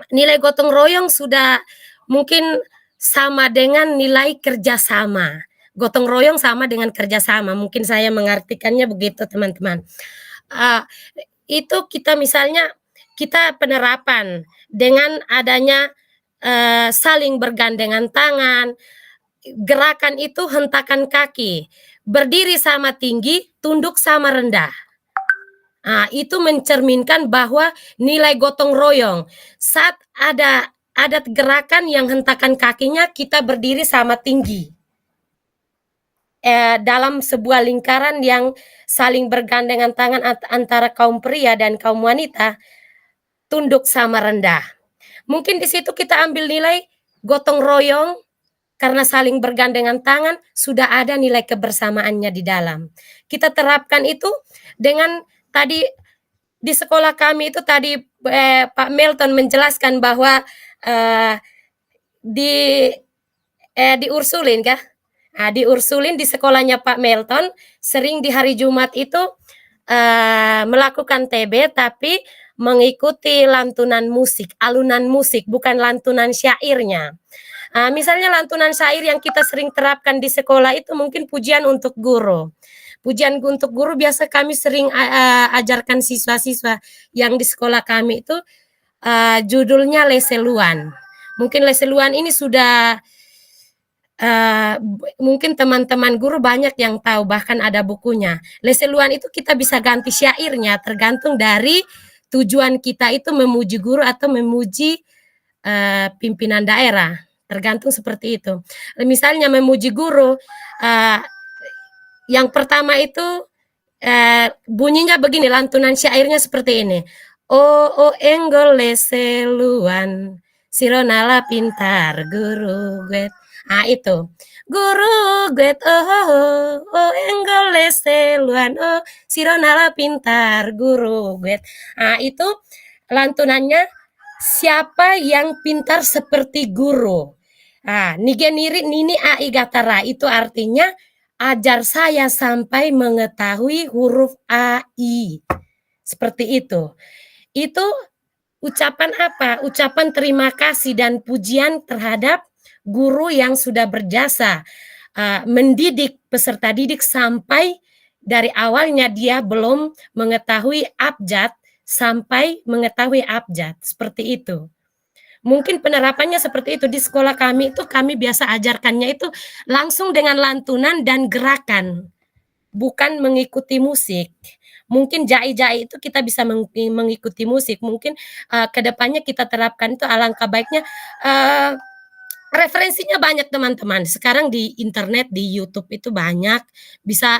nilai gotong royong sudah mungkin sama dengan nilai kerjasama. Gotong royong sama dengan kerjasama. Mungkin saya mengartikannya begitu, teman-teman. Itu kita misalnya kita penerapan dengan adanya saling bergandengan tangan. Gerakan itu hentakan kaki, berdiri sama tinggi, tunduk sama rendah. Itu mencerminkan bahwa nilai gotong royong. Saat ada gerakan yang hentakan kakinya, kita berdiri sama tinggi. Dalam sebuah lingkaran yang saling bergandengan tangan antara kaum pria dan kaum wanita, tunduk sama rendah. Mungkin di situ kita ambil nilai gotong royong, karena saling bergandengan tangan, sudah ada nilai kebersamaannya di dalam. Kita terapkan itu dengan tadi di sekolah kami itu tadi Pak Melton menjelaskan bahwa di Ursulin kah? Di Ursulin di sekolahnya Pak Melton sering di hari Jumat itu melakukan TB tapi mengikuti lantunan musik, alunan musik, bukan lantunan syairnya. Misalnya lantunan syair yang kita sering terapkan di sekolah itu mungkin pujian untuk guru. Pujian untuk guru biasa kami sering ajarkan siswa-siswa yang di sekolah kami itu judulnya Leseluan. Mungkin Leseluan ini sudah mungkin teman-teman guru banyak yang tahu, bahkan ada bukunya. Leseluan itu kita bisa ganti syairnya tergantung dari tujuan kita itu memuji guru atau memuji pimpinan daerah. tergantung seperti itu. Misalnya memuji guru, yang pertama itu bunyinya begini, lantunan syairnya seperti ini. O enggol leseluan, sironala pintar guru gue. Ah itu. Guru gue enggol leseluan, sironala pintar guru gue. Ah itu lantunannya, siapa yang pintar seperti guru. Ah, nigeniri nini ai gatara, itu artinya ajar saya sampai mengetahui huruf AI. Seperti itu. Itu ucapan apa? Ucapan terima kasih dan pujian terhadap guru yang sudah berjasa mendidik peserta didik sampai dari awalnya dia belum mengetahui abjad sampai mengetahui abjad. Seperti itu. Mungkin penerapannya seperti itu. Di sekolah kami itu kami biasa ajarkannya itu langsung dengan lantunan dan gerakan, bukan mengikuti musik. Mungkin jai-jai itu kita bisa mengikuti musik. Mungkin kedepannya kita terapkan itu alangkah baiknya. Referensinya banyak teman-teman. Sekarang di internet, di YouTube itu banyak. Bisa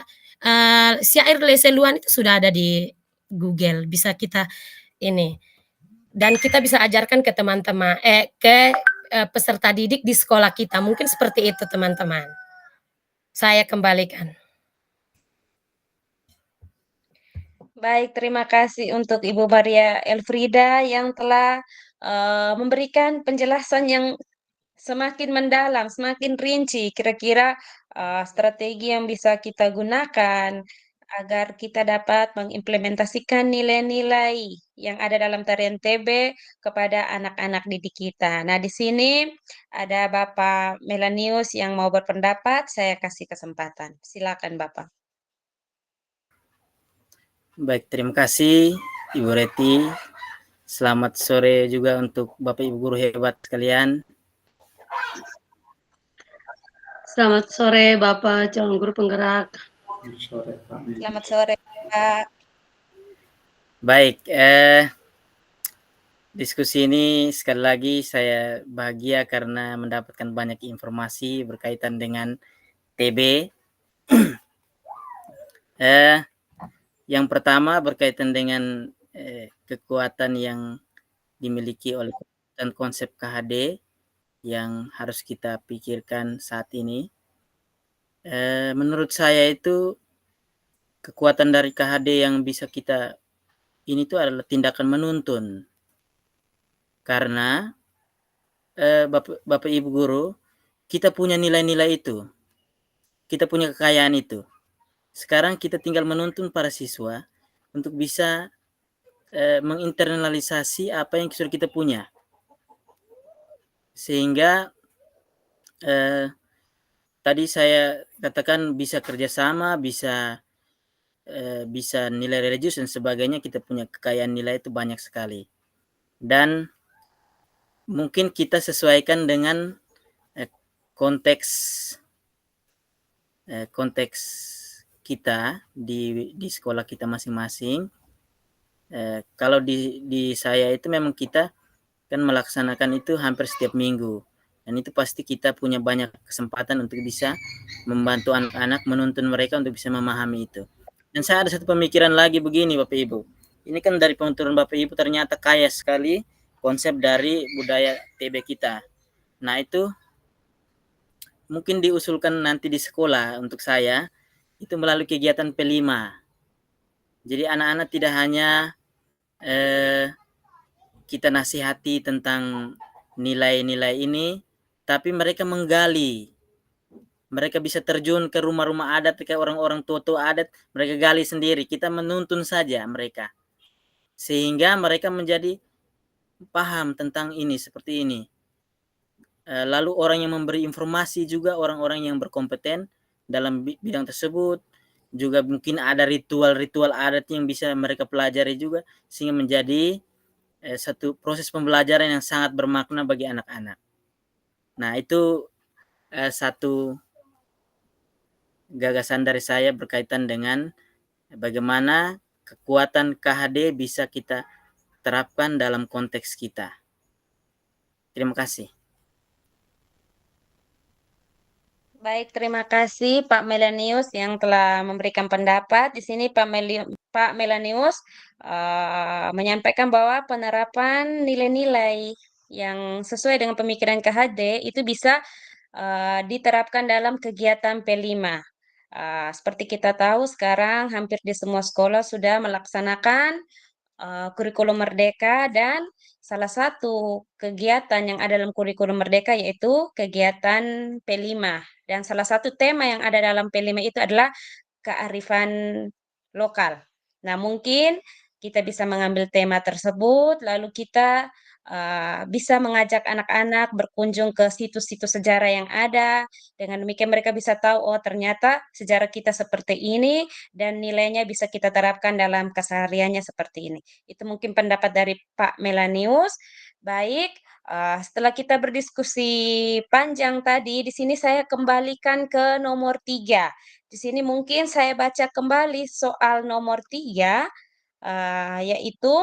syair leseluan itu sudah ada di Google. Bisa kita ini. Dan kita bisa ajarkan ke teman-teman, peserta didik di sekolah kita. Mungkin seperti itu teman-teman. Saya kembalikan. Baik, terima kasih untuk Ibu Maria Elfrida yang telah memberikan penjelasan yang semakin mendalam, semakin rinci. Kira-kira strategi yang bisa kita gunakan agar kita dapat mengimplementasikan nilai-nilai yang ada dalam tarian TB kepada anak-anak didik kita. Nah, di sini ada Bapak Melanius yang mau berpendapat, saya kasih kesempatan. Silakan Bapak. Baik, terima kasih Ibu Reti. Selamat sore juga untuk Bapak Ibu guru hebat sekalian. Selamat sore Bapak calon guru penggerak. Selamat sore Pak. Baik, diskusi ini sekali lagi saya bahagia karena mendapatkan banyak informasi berkaitan dengan TB. Yang pertama berkaitan dengan kekuatan yang dimiliki oleh konsep KHD yang harus kita pikirkan saat ini. Menurut saya itu kekuatan dari KHD yang bisa kita ini tuh adalah tindakan menuntun. Karena Bapak Ibu guru, kita punya nilai-nilai itu. Kita punya kekayaan itu. Sekarang kita tinggal menuntun para siswa untuk bisa menginternalisasi apa yang sudah kita punya. Sehingga tadi saya katakan bisa kerjasama, bisa nilai religius dan sebagainya, kita punya kekayaan nilai itu banyak sekali. Dan mungkin kita sesuaikan dengan konteks kita di sekolah kita masing-masing. Kalau di saya itu memang kita kan melaksanakan itu hampir setiap minggu. Dan itu pasti kita punya banyak kesempatan untuk bisa membantu anak-anak, menuntun mereka untuk bisa memahami itu. Dan saya ada satu pemikiran lagi begini Bapak Ibu. Ini kan dari penuturan Bapak Ibu ternyata kaya sekali konsep dari budaya TB kita. Nah itu mungkin diusulkan nanti di sekolah untuk saya, itu melalui kegiatan P5. Jadi anak-anak tidak hanya kita nasihati tentang nilai-nilai ini, tapi mereka menggali. Mereka bisa terjun ke rumah-rumah adat, ke orang-orang tua-tua adat, mereka gali sendiri. Kita menuntun saja mereka. Sehingga mereka menjadi paham tentang ini, seperti ini. Lalu orang yang memberi informasi juga orang-orang yang berkompeten dalam bidang tersebut. Juga mungkin ada ritual-ritual adat yang bisa mereka pelajari juga, sehingga menjadi satu proses pembelajaran yang sangat bermakna bagi anak-anak. Nah itu satu gagasan dari saya berkaitan dengan bagaimana kekuatan KHD bisa kita terapkan dalam konteks kita. Terima kasih. Baik, terima kasih Pak Melanius yang telah memberikan pendapat. Di sini Pak Melanius menyampaikan bahwa penerapan nilai-nilai yang sesuai dengan pemikiran KHD itu bisa diterapkan dalam kegiatan P5. Seperti kita tahu sekarang hampir di semua sekolah sudah melaksanakan kurikulum merdeka, dan salah satu kegiatan yang ada dalam kurikulum merdeka yaitu kegiatan P5. Dan salah satu tema yang ada dalam P5 itu adalah kearifan lokal. Nah, mungkin kita bisa mengambil tema tersebut, lalu kita bisa mengajak anak-anak berkunjung ke situs-situs sejarah yang ada. Dengan demikian mereka bisa tahu, oh ternyata sejarah kita seperti ini dan nilainya bisa kita terapkan dalam kesehariannya seperti ini. Itu mungkin pendapat dari Pak Melanius. Baik, setelah kita berdiskusi panjang tadi, di sini saya kembalikan ke nomor 3. Di sini mungkin saya baca kembali soal nomor 3, yaitu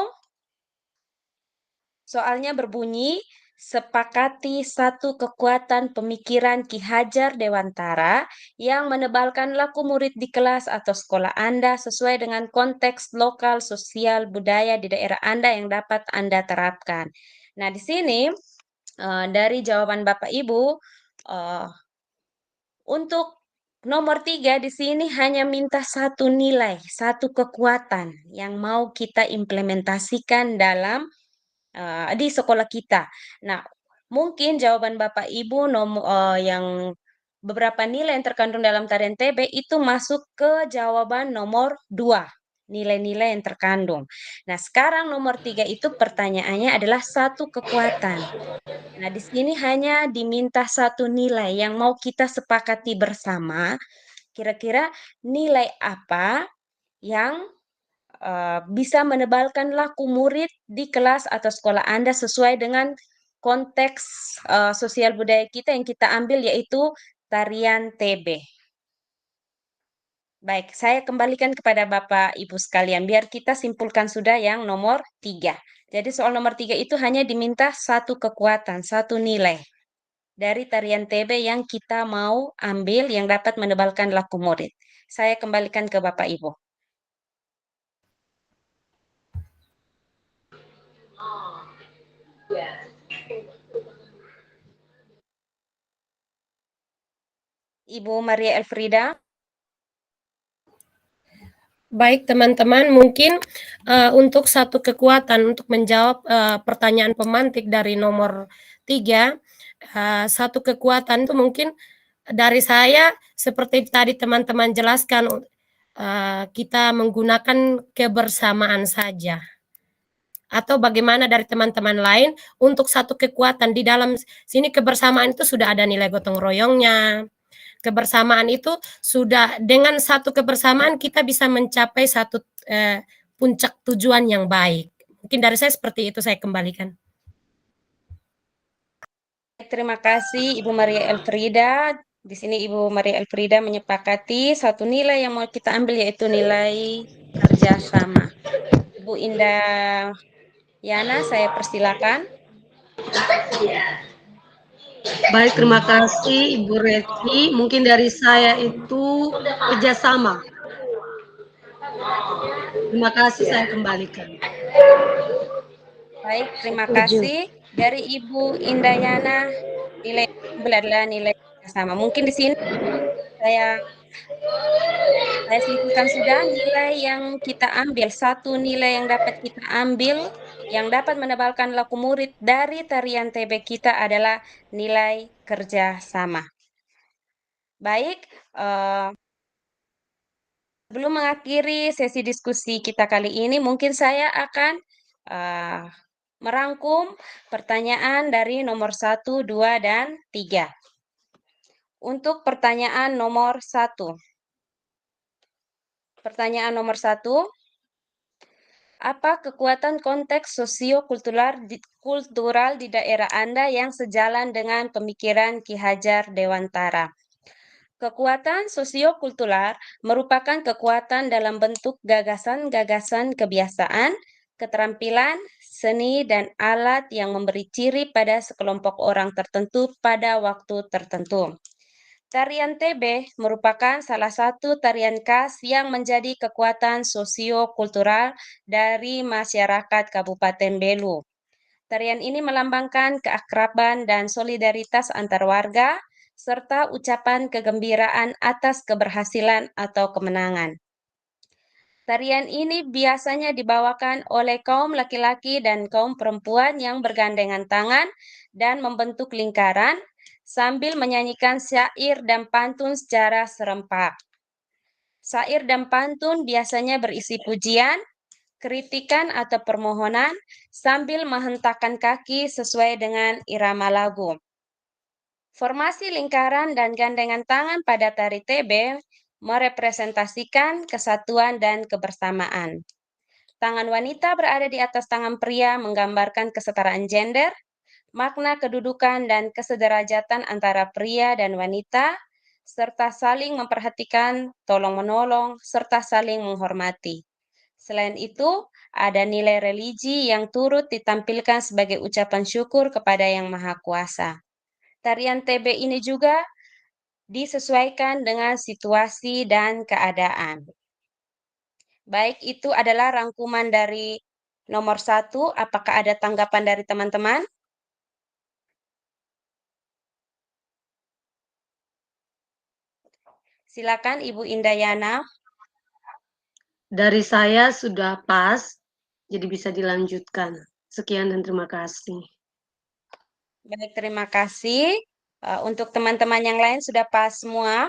soalnya berbunyi, sepakati satu kekuatan pemikiran Ki Hajar Dewantara yang menebalkan laku murid di kelas atau sekolah Anda sesuai dengan konteks lokal, sosial, budaya di daerah Anda yang dapat Anda terapkan. Nah, di sini dari jawaban Bapak Ibu, untuk nomor 3 di sini hanya minta satu nilai, satu kekuatan yang mau kita implementasikan dalam di sekolah kita. Nah, mungkin jawaban Bapak Ibu yang beberapa nilai yang terkandung dalam tarian TB itu masuk ke jawaban nomor 2, nilai-nilai yang terkandung. Nah, sekarang nomor 3 itu pertanyaannya adalah satu kekuatan. Nah, di sini hanya diminta satu nilai yang mau kita sepakati bersama. Kira-kira nilai apa yang bisa menebalkan laku murid di kelas atau sekolah Anda sesuai dengan konteks sosial budaya kita yang kita ambil, yaitu tarian TB. Baik, saya kembalikan kepada Bapak Ibu sekalian, biar kita simpulkan sudah yang nomor 3. Jadi soal nomor 3 itu hanya diminta satu kekuatan, satu nilai dari tarian TB yang kita mau ambil yang dapat menebalkan laku murid. Saya kembalikan ke Bapak Ibu. Ibu Maria Elfrida. Baik teman-teman, mungkin untuk satu kekuatan untuk menjawab pertanyaan pemantik dari nomor 3, satu kekuatan itu mungkin dari saya seperti tadi teman-teman jelaskan, kita menggunakan kebersamaan saja. Atau bagaimana dari teman-teman lain untuk satu kekuatan di dalam sini kebersamaan itu sudah ada nilai gotong royongnya. Kebersamaan itu sudah dengan satu kebersamaan kita bisa mencapai satu puncak tujuan yang baik. Mungkin dari saya seperti itu, saya kembalikan. Terima kasih Ibu Maria Elfrida. Di sini Ibu Maria Elfrida menyepakati satu nilai yang mau kita ambil yaitu nilai kerjasama. Ibu Indah Yana, saya persilakan. Baik, terima kasih Ibu Reti. Mungkin dari saya itu kerjasama. Terima kasih, saya kembalikan. Baik, terima kasih. Dari Ibu Indayana, nilai adalah nilai kerjasama. Mungkin di sini saya simpulkan sudah nilai yang kita ambil. Satu nilai yang dapat kita ambil, yang dapat menebalkan laku murid dari tarian TB kita adalah nilai kerjasama. Baik, sebelum mengakhiri sesi diskusi kita kali ini, mungkin saya akan merangkum pertanyaan dari nomor 1, 2, dan 3. Untuk pertanyaan nomor 1. Pertanyaan nomor 1. Apa kekuatan konteks sosio-kultural di daerah Anda yang sejalan dengan pemikiran Ki Hajar Dewantara? Kekuatan sosio-kultural merupakan kekuatan dalam bentuk gagasan-gagasan kebiasaan, keterampilan, seni, dan alat yang memberi ciri pada sekelompok orang tertentu pada waktu tertentu. Tarian TB merupakan salah satu tarian khas yang menjadi kekuatan sosio-kultural dari masyarakat Kabupaten Belu. Tarian ini melambangkan keakraban dan solidaritas antar warga, serta ucapan kegembiraan atas keberhasilan atau kemenangan. Tarian ini biasanya dibawakan oleh kaum laki-laki dan kaum perempuan yang bergandengan tangan dan membentuk lingkaran sambil menyanyikan syair dan pantun secara serempak. Syair dan pantun biasanya berisi pujian, kritikan atau permohonan sambil menghentakkan kaki sesuai dengan irama lagu. Formasi lingkaran dan gandengan tangan pada tari TB merepresentasikan kesatuan dan kebersamaan. Tangan wanita berada di atas tangan pria menggambarkan kesetaraan gender, makna kedudukan dan kesederajatan antara pria dan wanita, serta saling memperhatikan, tolong-menolong, serta saling menghormati. Selain itu, ada nilai religi yang turut ditampilkan sebagai ucapan syukur kepada Yang Maha Kuasa. Tarian TB ini juga disesuaikan dengan situasi dan keadaan. Baik, itu adalah rangkuman dari nomor 1. Apakah ada tanggapan dari teman-teman? Silakan Ibu Indayana. Dari saya sudah pas, jadi bisa dilanjutkan. Sekian dan terima kasih. Baik, terima kasih. Untuk teman-teman yang lain sudah pas semua.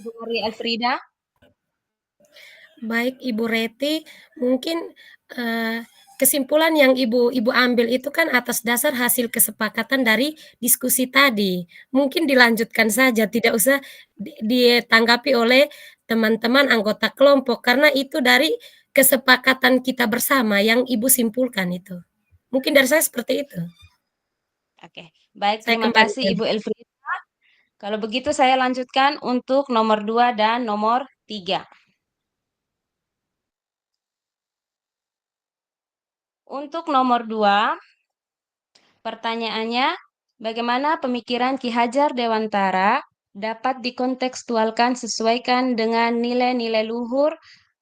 Ibu Ari Elfrida. Baik Ibu Reti, mungkin kesimpulan yang Ibu ambil itu kan atas dasar hasil kesepakatan dari diskusi tadi. Mungkin dilanjutkan saja, tidak usah ditanggapi oleh teman-teman anggota kelompok karena itu dari kesepakatan kita bersama yang Ibu simpulkan itu. Mungkin dari saya seperti itu. Oke, baik, Saya terima kembalikan. kasih Ibu Elfrida. Kalau begitu saya lanjutkan untuk nomor 2 dan nomor 3. Untuk nomor 2, pertanyaannya, bagaimana pemikiran Ki Hajar Dewantara dapat dikontekstualkan sesuaikan dengan nilai-nilai luhur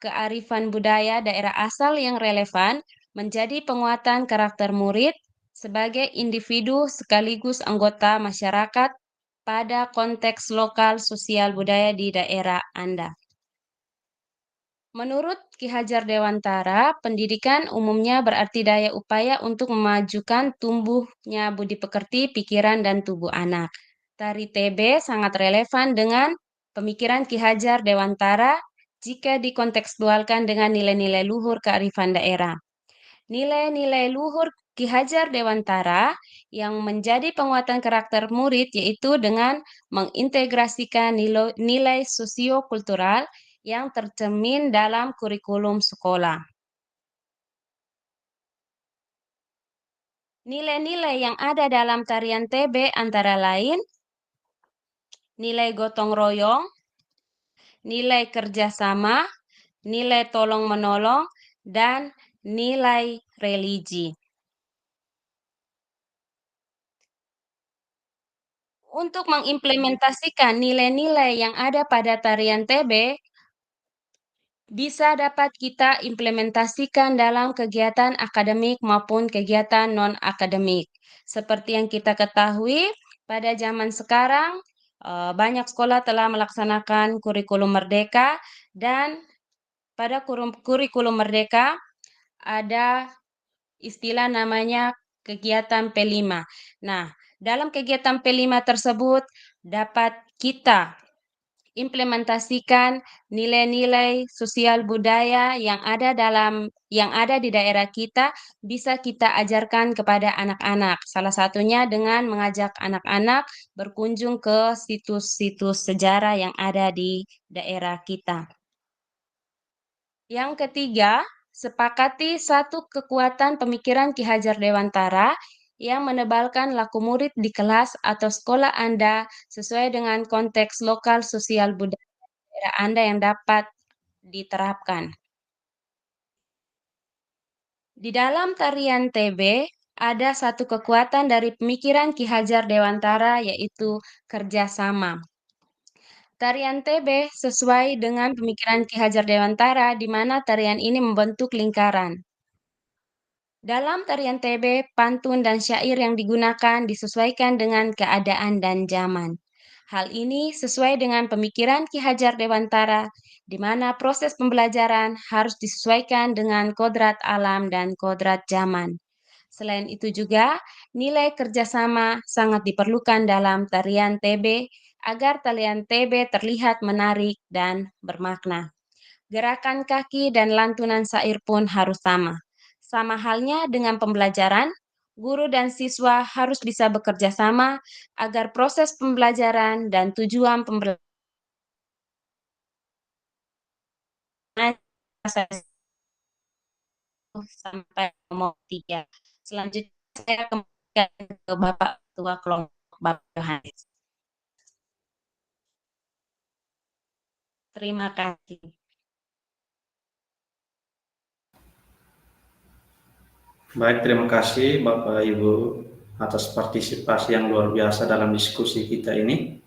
kearifan budaya daerah asal yang relevan menjadi penguatan karakter murid sebagai individu sekaligus anggota masyarakat pada konteks lokal sosial budaya di daerah Anda. Menurut Ki Hajar Dewantara, pendidikan umumnya berarti daya upaya untuk memajukan tumbuhnya budi pekerti, pikiran, dan tubuh anak. Tari TB sangat relevan dengan pemikiran Ki Hajar Dewantara jika dikontekstualkan dengan nilai-nilai luhur kearifan daerah. Nilai-nilai luhur Ki Hajar Dewantara yang menjadi penguatan karakter murid yaitu dengan mengintegrasikan nilai sosio-kultural yang tercermin dalam kurikulum sekolah. Nilai-nilai yang ada dalam tarian TB antara lain nilai gotong royong, nilai kerjasama, nilai tolong-menolong, dan nilai religi. Untuk mengimplementasikan nilai-nilai yang ada pada tarian TB, bisa dapat kita implementasikan dalam kegiatan akademik maupun kegiatan non-akademik. Seperti yang kita ketahui, pada zaman sekarang banyak sekolah telah melaksanakan kurikulum merdeka dan pada kurikulum merdeka ada istilah namanya kegiatan P5. Nah, dalam kegiatan P5 tersebut dapat kita implementasikan nilai-nilai sosial budaya yang ada di daerah kita bisa kita ajarkan kepada anak-anak. Salah satunya dengan mengajak anak-anak berkunjung ke situs-situs sejarah yang ada di daerah kita. Yang ketiga, sepakati satu kekuatan pemikiran Ki Hajar Dewantara yang menebalkan laku murid di kelas atau sekolah Anda sesuai dengan konteks lokal sosial budaya daerah Anda yang dapat diterapkan. Di dalam tarian TB, ada satu kekuatan dari pemikiran Ki Hajar Dewantara, yaitu kerjasama. Tarian TB sesuai dengan pemikiran Ki Hajar Dewantara, di mana tarian ini membentuk lingkaran. Dalam tarian TB, pantun dan syair yang digunakan disesuaikan dengan keadaan dan zaman. Hal ini sesuai dengan pemikiran Ki Hajar Dewantara, di mana proses pembelajaran harus disesuaikan dengan kodrat alam dan kodrat zaman. Selain itu juga, nilai kerjasama sangat diperlukan dalam tarian TB agar tarian TB terlihat menarik dan bermakna. Gerakan kaki dan lantunan syair pun harus sama. Sama halnya dengan pembelajaran, guru dan siswa harus bisa bekerja sama agar proses pembelajaran dan tujuan pembelajaran sampai nomor 3. Selanjutnya saya kembalikan ke Bapak Ketua Kelompok, Bapak Yohanes. Terima kasih. Baik, terima kasih Bapak Ibu atas partisipasi yang luar biasa dalam diskusi kita ini.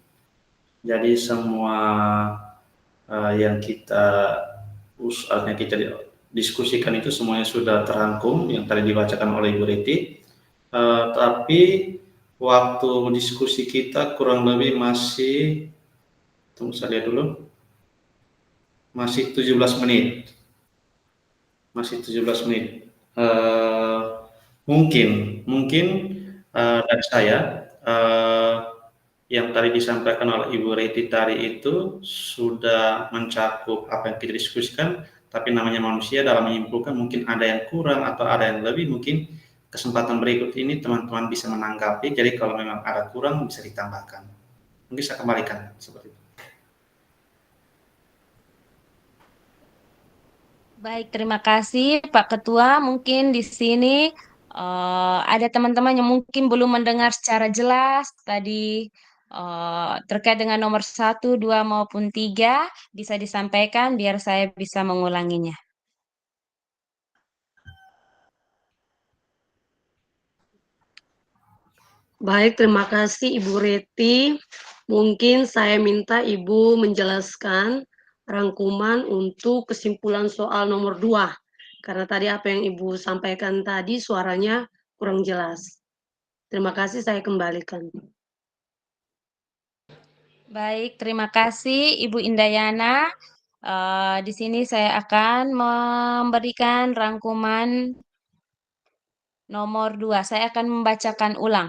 Jadi semua yang kita diskusikan itu semuanya sudah terangkum yang tadi dibacakan oleh Ibu Reti. Tapi waktu diskusi kita kurang lebih masih, tunggu saya lihat dulu, masih 17 menit. Masih 17 menit. Mungkin dari saya yang tadi disampaikan oleh Ibu Reti tadi itu sudah mencakup apa yang kita diskusikan, tapi namanya manusia dalam menyimpulkan mungkin ada yang kurang atau ada yang lebih, mungkin kesempatan berikut ini teman-teman bisa menanggapi, jadi kalau memang ada kurang bisa ditambahkan. Mungkin saya kembalikan seperti itu. Baik, terima kasih Pak Ketua. Mungkin di sini ada teman-teman yang mungkin belum mendengar secara jelas tadi terkait dengan nomor 1, 2, maupun 3, bisa disampaikan biar saya bisa mengulanginya. Baik, terima kasih Ibu Reti. Mungkin saya minta Ibu menjelaskan rangkuman untuk kesimpulan soal nomor 2. Karena tadi apa yang Ibu sampaikan tadi suaranya kurang jelas. Terima kasih, saya kembalikan. Baik, terima kasih Ibu Indayana. Di sini saya akan memberikan rangkuman nomor 2. Saya akan membacakan ulang.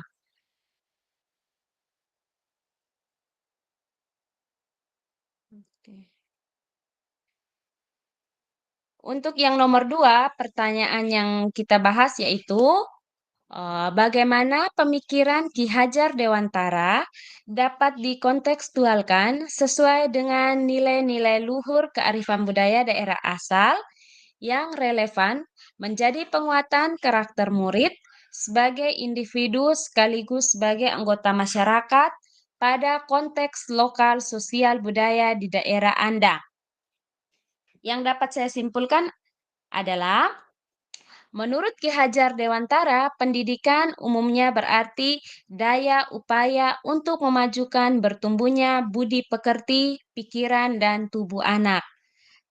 Untuk yang nomor 2, pertanyaan yang kita bahas yaitu bagaimana pemikiran Ki Hajar Dewantara dapat dikontekstualkan sesuai dengan nilai-nilai luhur kearifan budaya daerah asal yang relevan menjadi penguatan karakter murid sebagai individu sekaligus sebagai anggota masyarakat pada konteks lokal sosial budaya di daerah Anda. Yang dapat saya simpulkan adalah menurut Ki Hajar Dewantara, pendidikan umumnya berarti daya upaya untuk memajukan bertumbuhnya budi pekerti, pikiran, dan tubuh anak.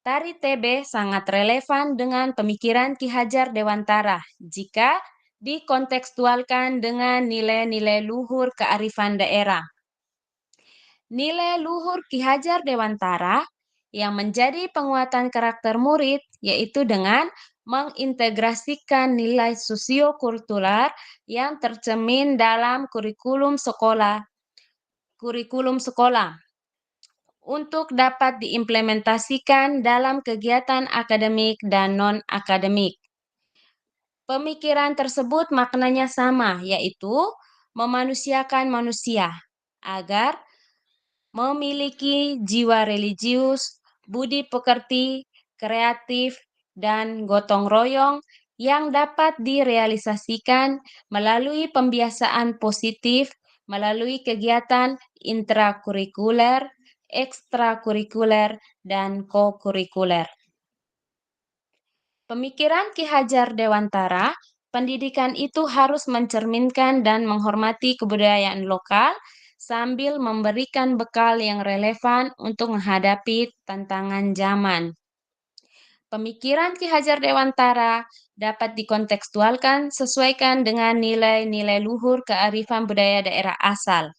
Tari TB sangat relevan dengan pemikiran Ki Hajar Dewantara jika dikontekstualkan dengan nilai-nilai luhur kearifan daerah. Nilai luhur Ki Hajar Dewantara yang menjadi penguatan karakter murid yaitu dengan mengintegrasikan nilai sosiokultural yang tercermin dalam kurikulum sekolah untuk dapat diimplementasikan dalam kegiatan akademik dan non-akademik. Pemikiran tersebut maknanya sama, yaitu memanusiakan manusia agar memiliki jiwa religius, budi pekerti, kreatif, dan gotong royong yang dapat direalisasikan melalui pembiasaan positif, melalui kegiatan intrakurikuler, ekstrakurikuler, dan kokurikuler. Pemikiran Ki Hajar Dewantara, pendidikan itu harus mencerminkan dan menghormati kebudayaan lokal sambil memberikan bekal yang relevan untuk menghadapi tantangan zaman. Pemikiran Ki Hajar Dewantara dapat dikontekstualkan sesuaikan dengan nilai-nilai luhur kearifan budaya daerah asal,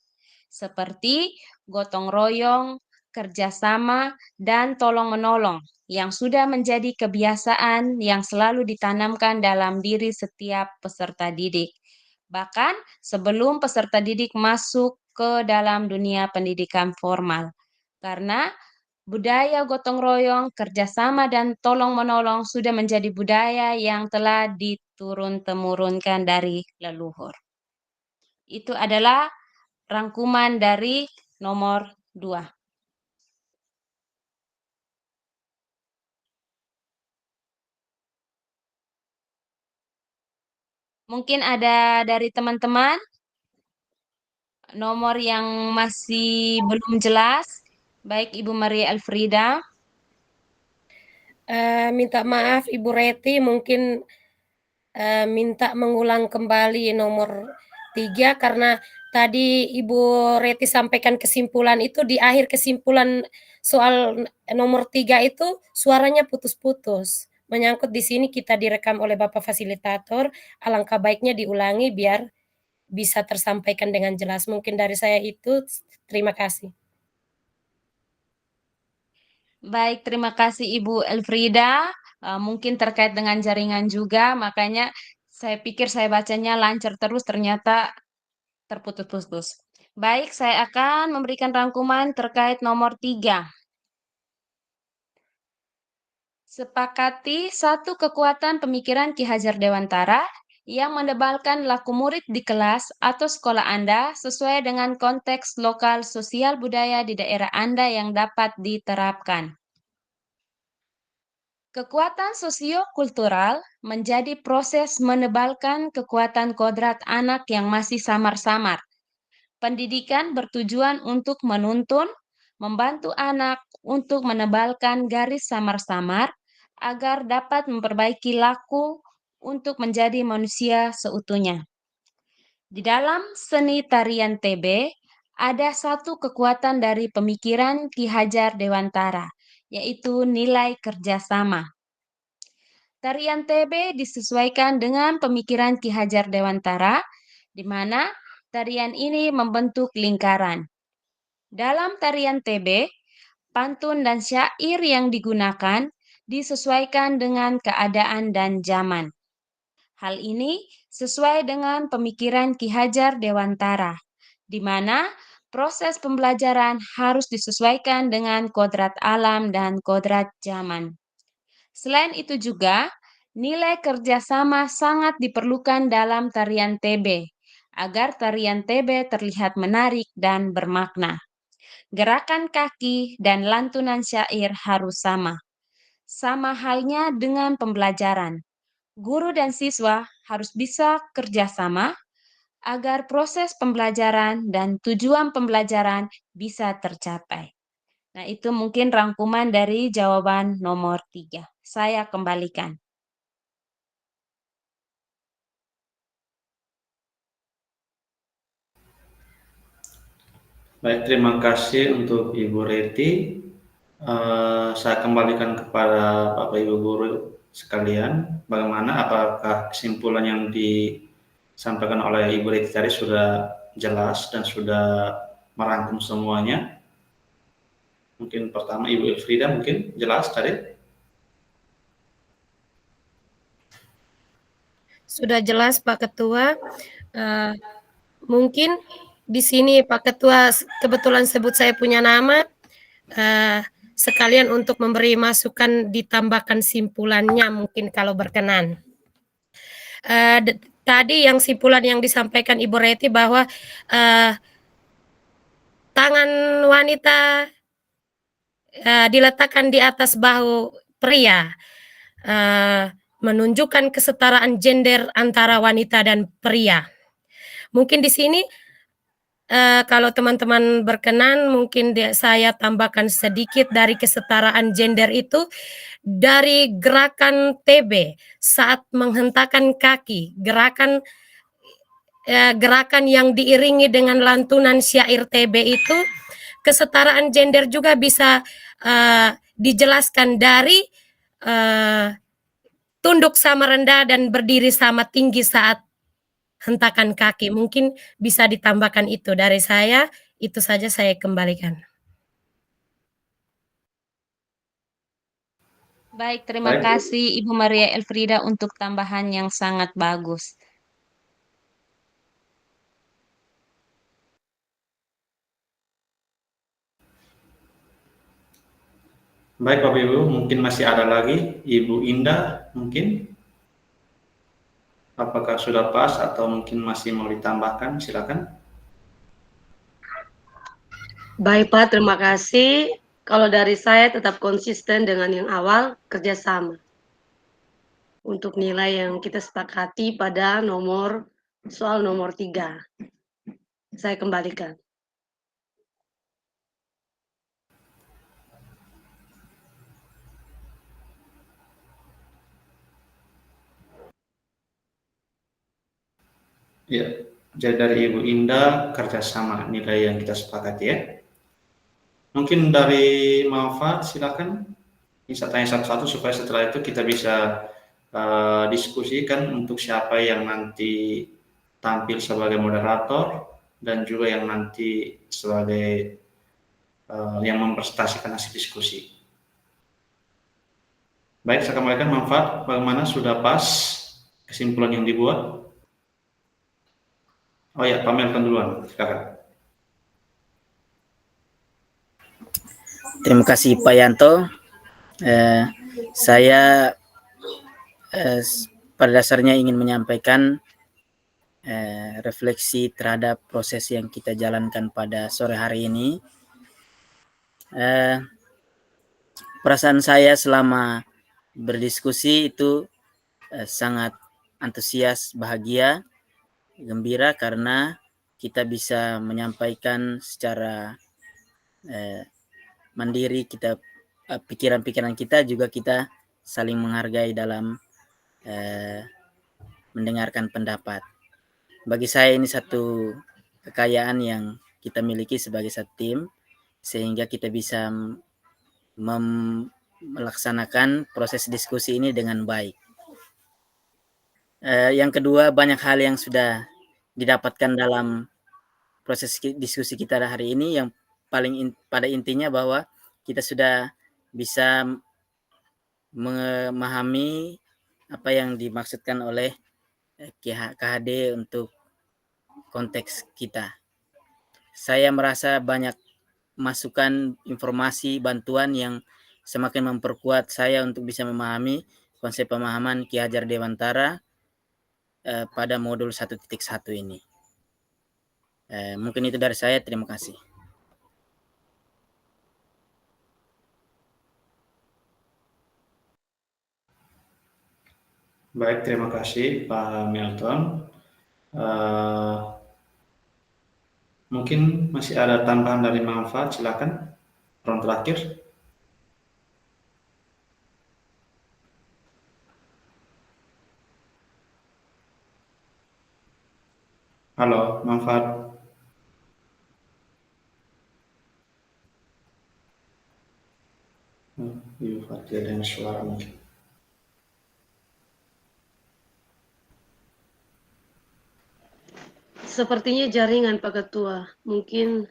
seperti gotong royong, kerjasama, dan tolong-menolong, yang sudah menjadi kebiasaan yang selalu ditanamkan dalam diri setiap peserta didik. Bahkan sebelum peserta didik masuk ke dalam dunia pendidikan formal. Karena budaya gotong royong, kerjasama, dan tolong-menolong sudah menjadi budaya yang telah diturun-temurunkan dari leluhur. Itu adalah rangkuman dari nomor 2. Mungkin ada dari teman-teman nomor yang masih belum jelas, baik Ibu Maria Elfrida. Minta maaf Ibu Reti, mungkin minta mengulang kembali nomor 3 karena tadi Ibu Reti sampaikan kesimpulan itu di akhir kesimpulan soal nomor 3 itu suaranya putus-putus. Menyangkut di sini kita direkam oleh Bapak Fasilitator, alangkah baiknya diulangi biar bisa tersampaikan dengan jelas. Mungkin dari saya itu, terima kasih. Baik, terima kasih Ibu Elfrida. Mungkin terkait dengan jaringan juga, makanya saya pikir saya bacanya lancar terus, ternyata terputus-putus. Baik, saya akan memberikan rangkuman terkait nomor 3. Sepakati satu kekuatan pemikiran Ki Hajar Dewantara yang mendebalkan laku murid di kelas atau sekolah Anda sesuai dengan konteks lokal sosial budaya di daerah Anda yang dapat diterapkan. Kekuatan sosiokultural menjadi proses menebalkan kekuatan kodrat anak yang masih samar-samar. Pendidikan bertujuan untuk menuntun, membantu anak untuk menebalkan garis samar-samar agar dapat memperbaiki laku untuk menjadi manusia seutuhnya. Di dalam seni tarian TB, ada satu kekuatan dari pemikiran Ki Hajar Dewantara, yaitu nilai kerjasama. Tarian TB disesuaikan dengan pemikiran Ki Hajar Dewantara, di mana tarian ini membentuk lingkaran. Dalam tarian TB, pantun dan syair yang digunakan disesuaikan dengan keadaan dan zaman. Hal ini sesuai dengan pemikiran Ki Hajar Dewantara, di mana proses pembelajaran harus disesuaikan dengan kodrat alam dan kodrat zaman. Selain itu juga, nilai kerjasama sangat diperlukan dalam tarian TB, agar tarian TB terlihat menarik dan bermakna. Gerakan kaki dan lantunan syair harus sama. Sama halnya dengan pembelajaran. Guru dan siswa harus bisa kerjasama agar proses pembelajaran dan tujuan pembelajaran bisa tercapai. Nah, itu mungkin rangkuman dari jawaban nomor 3. Saya kembalikan. Baik, terima kasih untuk Ibu Reti. Saya kembalikan kepada Bapak Ibu Guru sekalian, bagaimana apakah kesimpulan yang disampaikan oleh Ibu Reti tadi sudah jelas dan sudah merangkum semuanya? Mungkin pertama Ibu Elfrida mungkin jelas tadi? Sudah jelas Pak Ketua. Mungkin di sini Pak Ketua kebetulan sebut saya punya nama, sekalian untuk memberi masukan ditambahkan simpulannya mungkin kalau berkenan. Tadi yang simpulan yang disampaikan Ibu Reti bahwa tangan wanita diletakkan di atas bahu pria, menunjukkan kesetaraan gender antara wanita dan pria. Mungkin di sini kalau teman-teman berkenan mungkin saya tambahkan sedikit dari kesetaraan gender itu dari gerakan TB saat menghentakkan kaki, gerakan yang diiringi dengan lantunan syair TB itu, kesetaraan gender juga bisa dijelaskan dari tunduk sama rendah dan berdiri sama tinggi saat hentakan kaki. Mungkin bisa ditambahkan itu dari saya. Itu saja saya kembalikan. Baik, terima Baik. kasih Ibu Maria Elfrida untuk tambahan yang sangat bagus. Baik Bapak Ibu, mungkin masih ada lagi. Ibu Indah mungkin? Apakah sudah pas atau mungkin masih mau ditambahkan? Silakan. Baik Pak, terima kasih. Kalau dari saya tetap konsisten dengan yang awal, kerjasama. Untuk nilai yang kita sepakati pada soal nomor 3. Saya kembalikan. Ya, jadi dari Ibu Indah kerjasama nilai yang kita sepakati ya. Mungkin dari Manfaat silakan bisa tanya satu-satu supaya setelah itu kita bisa diskusikan untuk siapa yang nanti tampil sebagai moderator dan juga yang nanti sebagai yang mempresentasikan hasil diskusi. Baik, saya kembalikan Manfaat. Bagaimana, sudah pas kesimpulan yang dibuat? Oh ya, Pak Melton duluan, silakan. Terima kasih Pak Yanto. Saya pada dasarnya ingin menyampaikan refleksi terhadap proses yang kita jalankan pada sore hari ini. Perasaan saya selama berdiskusi itu sangat antusias, bahagia, gembira karena kita bisa menyampaikan secara mandiri, kita pikiran-pikiran kita juga kita saling menghargai dalam mendengarkan pendapat. Bagi saya ini satu kekayaan yang kita miliki sebagai satu tim, sehingga kita bisa melaksanakan proses diskusi ini dengan baik. Yang kedua, banyak hal yang sudah didapatkan dalam proses diskusi kita hari ini yang pada intinya bahwa kita sudah bisa memahami apa yang dimaksudkan oleh KHD untuk konteks kita. Saya merasa banyak masukan, informasi, bantuan yang semakin memperkuat saya untuk bisa memahami konsep pemahaman Ki Hajar Dewantara pada modul 1.1 ini. Mungkin itu dari saya, terima kasih. Baik, terima kasih Pak Melton. Mungkin masih ada tambahan dari Manfaat, silakan. Orang terakhir. Halo, Manfaat. Ibu Fatia dan suara mungkin. Sepertinya jaringan Pak Ketua. Mungkin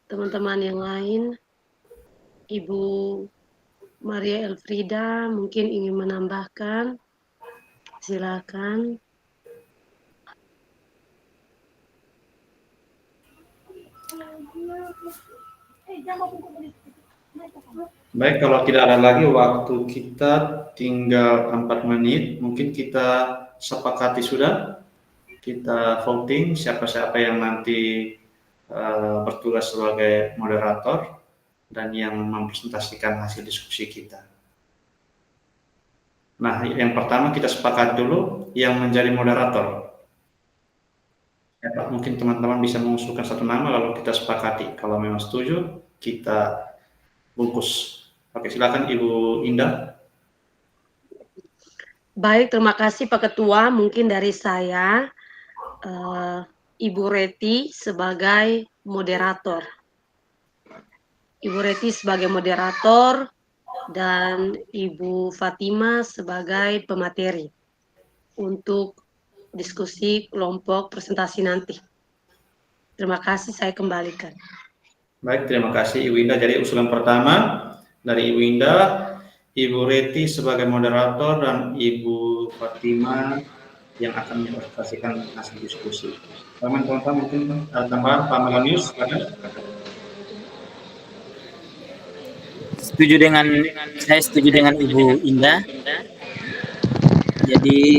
teman-teman yang lain, Ibu Maria Elfrida mungkin ingin menambahkan. Silakan. Baik, kalau tidak ada lagi, waktu kita tinggal 4 menit. Mungkin kita sepakati sudah. Kita voting siapa-siapa yang nanti bertugas sebagai moderator dan yang mempresentasikan hasil diskusi kita. Nah, yang pertama kita sepakat dulu yang menjadi moderator. Ya, Pak, mungkin teman-teman bisa mengusulkan satu nama lalu kita sepakati. Kalau memang setuju, kita bungkus. Oke, silakan Ibu Indah. Baik, terima kasih Pak Ketua. Mungkin dari saya, Ibu Reti sebagai moderator. Ibu Reti sebagai moderator dan Ibu Fatima sebagai pemateri untuk diskusi kelompok presentasi nanti. Terima kasih, saya kembalikan. Baik, terima kasih Ibu Indah. Jadi usulan pertama dari Ibu Indah, Ibu Reti sebagai moderator dan Ibu Fatima yang akan mempresentasikan hasil diskusi. Teman-teman mungkin ada tambahan Pak Melanius, silakan. Saya setuju dengan Ibu Indah. Jadi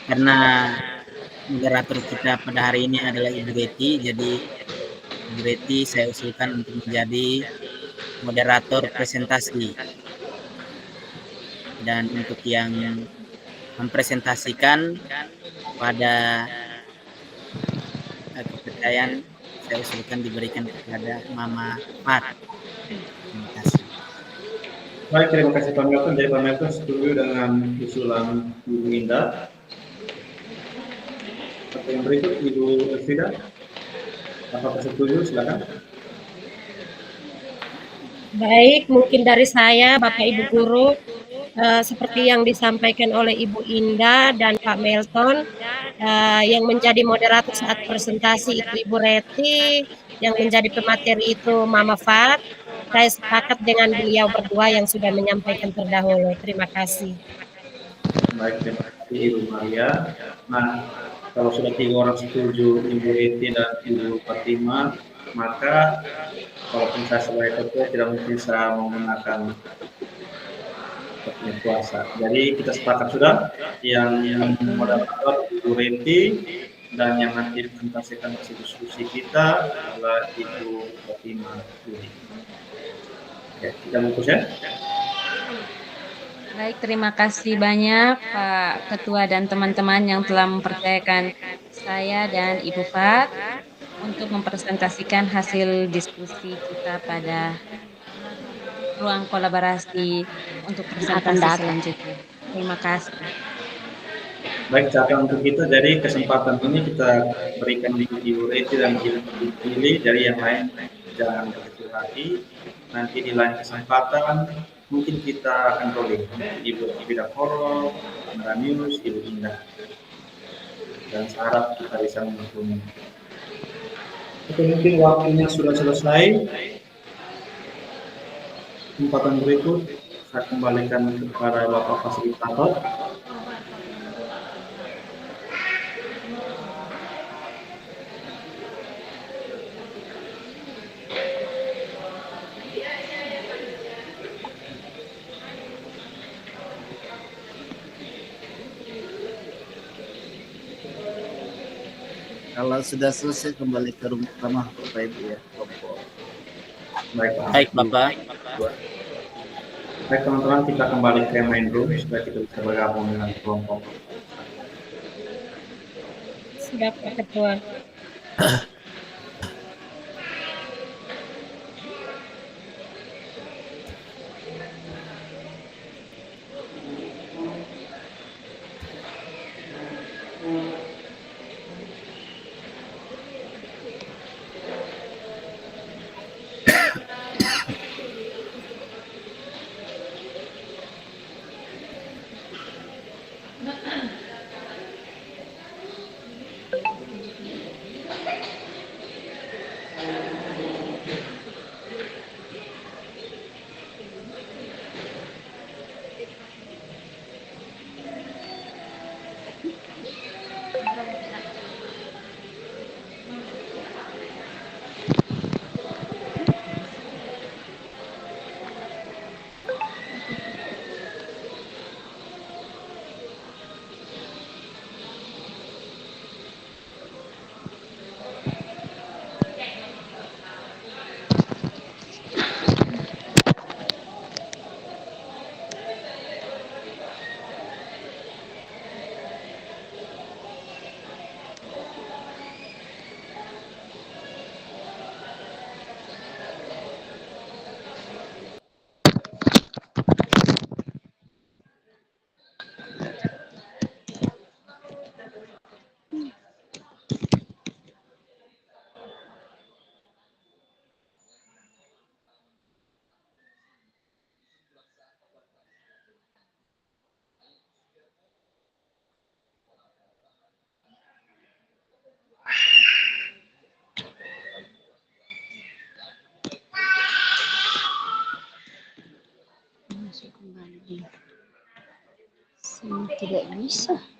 karena moderator kita pada hari ini adalah Ibu Reti, jadi Ibu Reti saya usulkan untuk menjadi moderator presentasi. Dan untuk yang mempresentasikan pada kepercayaan saya usulkan diberikan kepada Mama Fat. Terima kasih. Baik, terima kasih Pak Melton. Jadi Pak Melton setuju dengan usulan Ibu Indah. Atau yang berikut Ibu Elvida, apakah setuju? Silakan. Baik, mungkin dari saya, Bapak Ibu Guru, seperti yang disampaikan oleh Ibu Indah dan Pak Melton, yang menjadi moderator saat presentasi itu Ibu Reti, yang menjadi pemateri itu Mama Fat. Saya sepakat dengan beliau berdua yang sudah menyampaikan terdahulu. Terima kasih. Baik, terima kasih Ibu Maria. Nah, kalau sudah 3 orang setuju, Ibu Reti dan Ibu Fatima, maka walaupun saya sebagai ketua tidak mungkin saya menggunakan kuasa. Jadi kita sepakat sudah yang moderator Ibu Reti dan yang nanti presentasikan hasil diskusi kita adalah Ibu Fatima. Oke, kita bungkus ya. Baik, terima kasih banyak Pak Ketua dan teman-teman yang telah mempercayakan saya dan Ibu Fat untuk mempresentasikan hasil diskusi kita pada ruang kolaborasi untuk presentasi selanjutnya. Terima kasih. Baik, catatan untuk kita, jadi kesempatan ini kita berikan di Ibu Reti dan Ibu Pilih, dari yang lain jangan berkecil hati. Nanti di lain kesempatan mungkin kita akan rolling Ibu Dakoro, Melanius, Ibu Indah, dan saya harap kita bisa mendukung. Oke, mungkin waktunya sudah selesai. Kesempatan berikut saya kembalikan kepada Bapak Fasilitator. Kalau sudah selesai kembali ke rumah Bapak Ibu ya. Baik Bapak. Baik teman-teman, kita kembali ke main room supaya kita bisa bergabung dengan kelompok. Siap, Pak Ketua. Tidak bisa.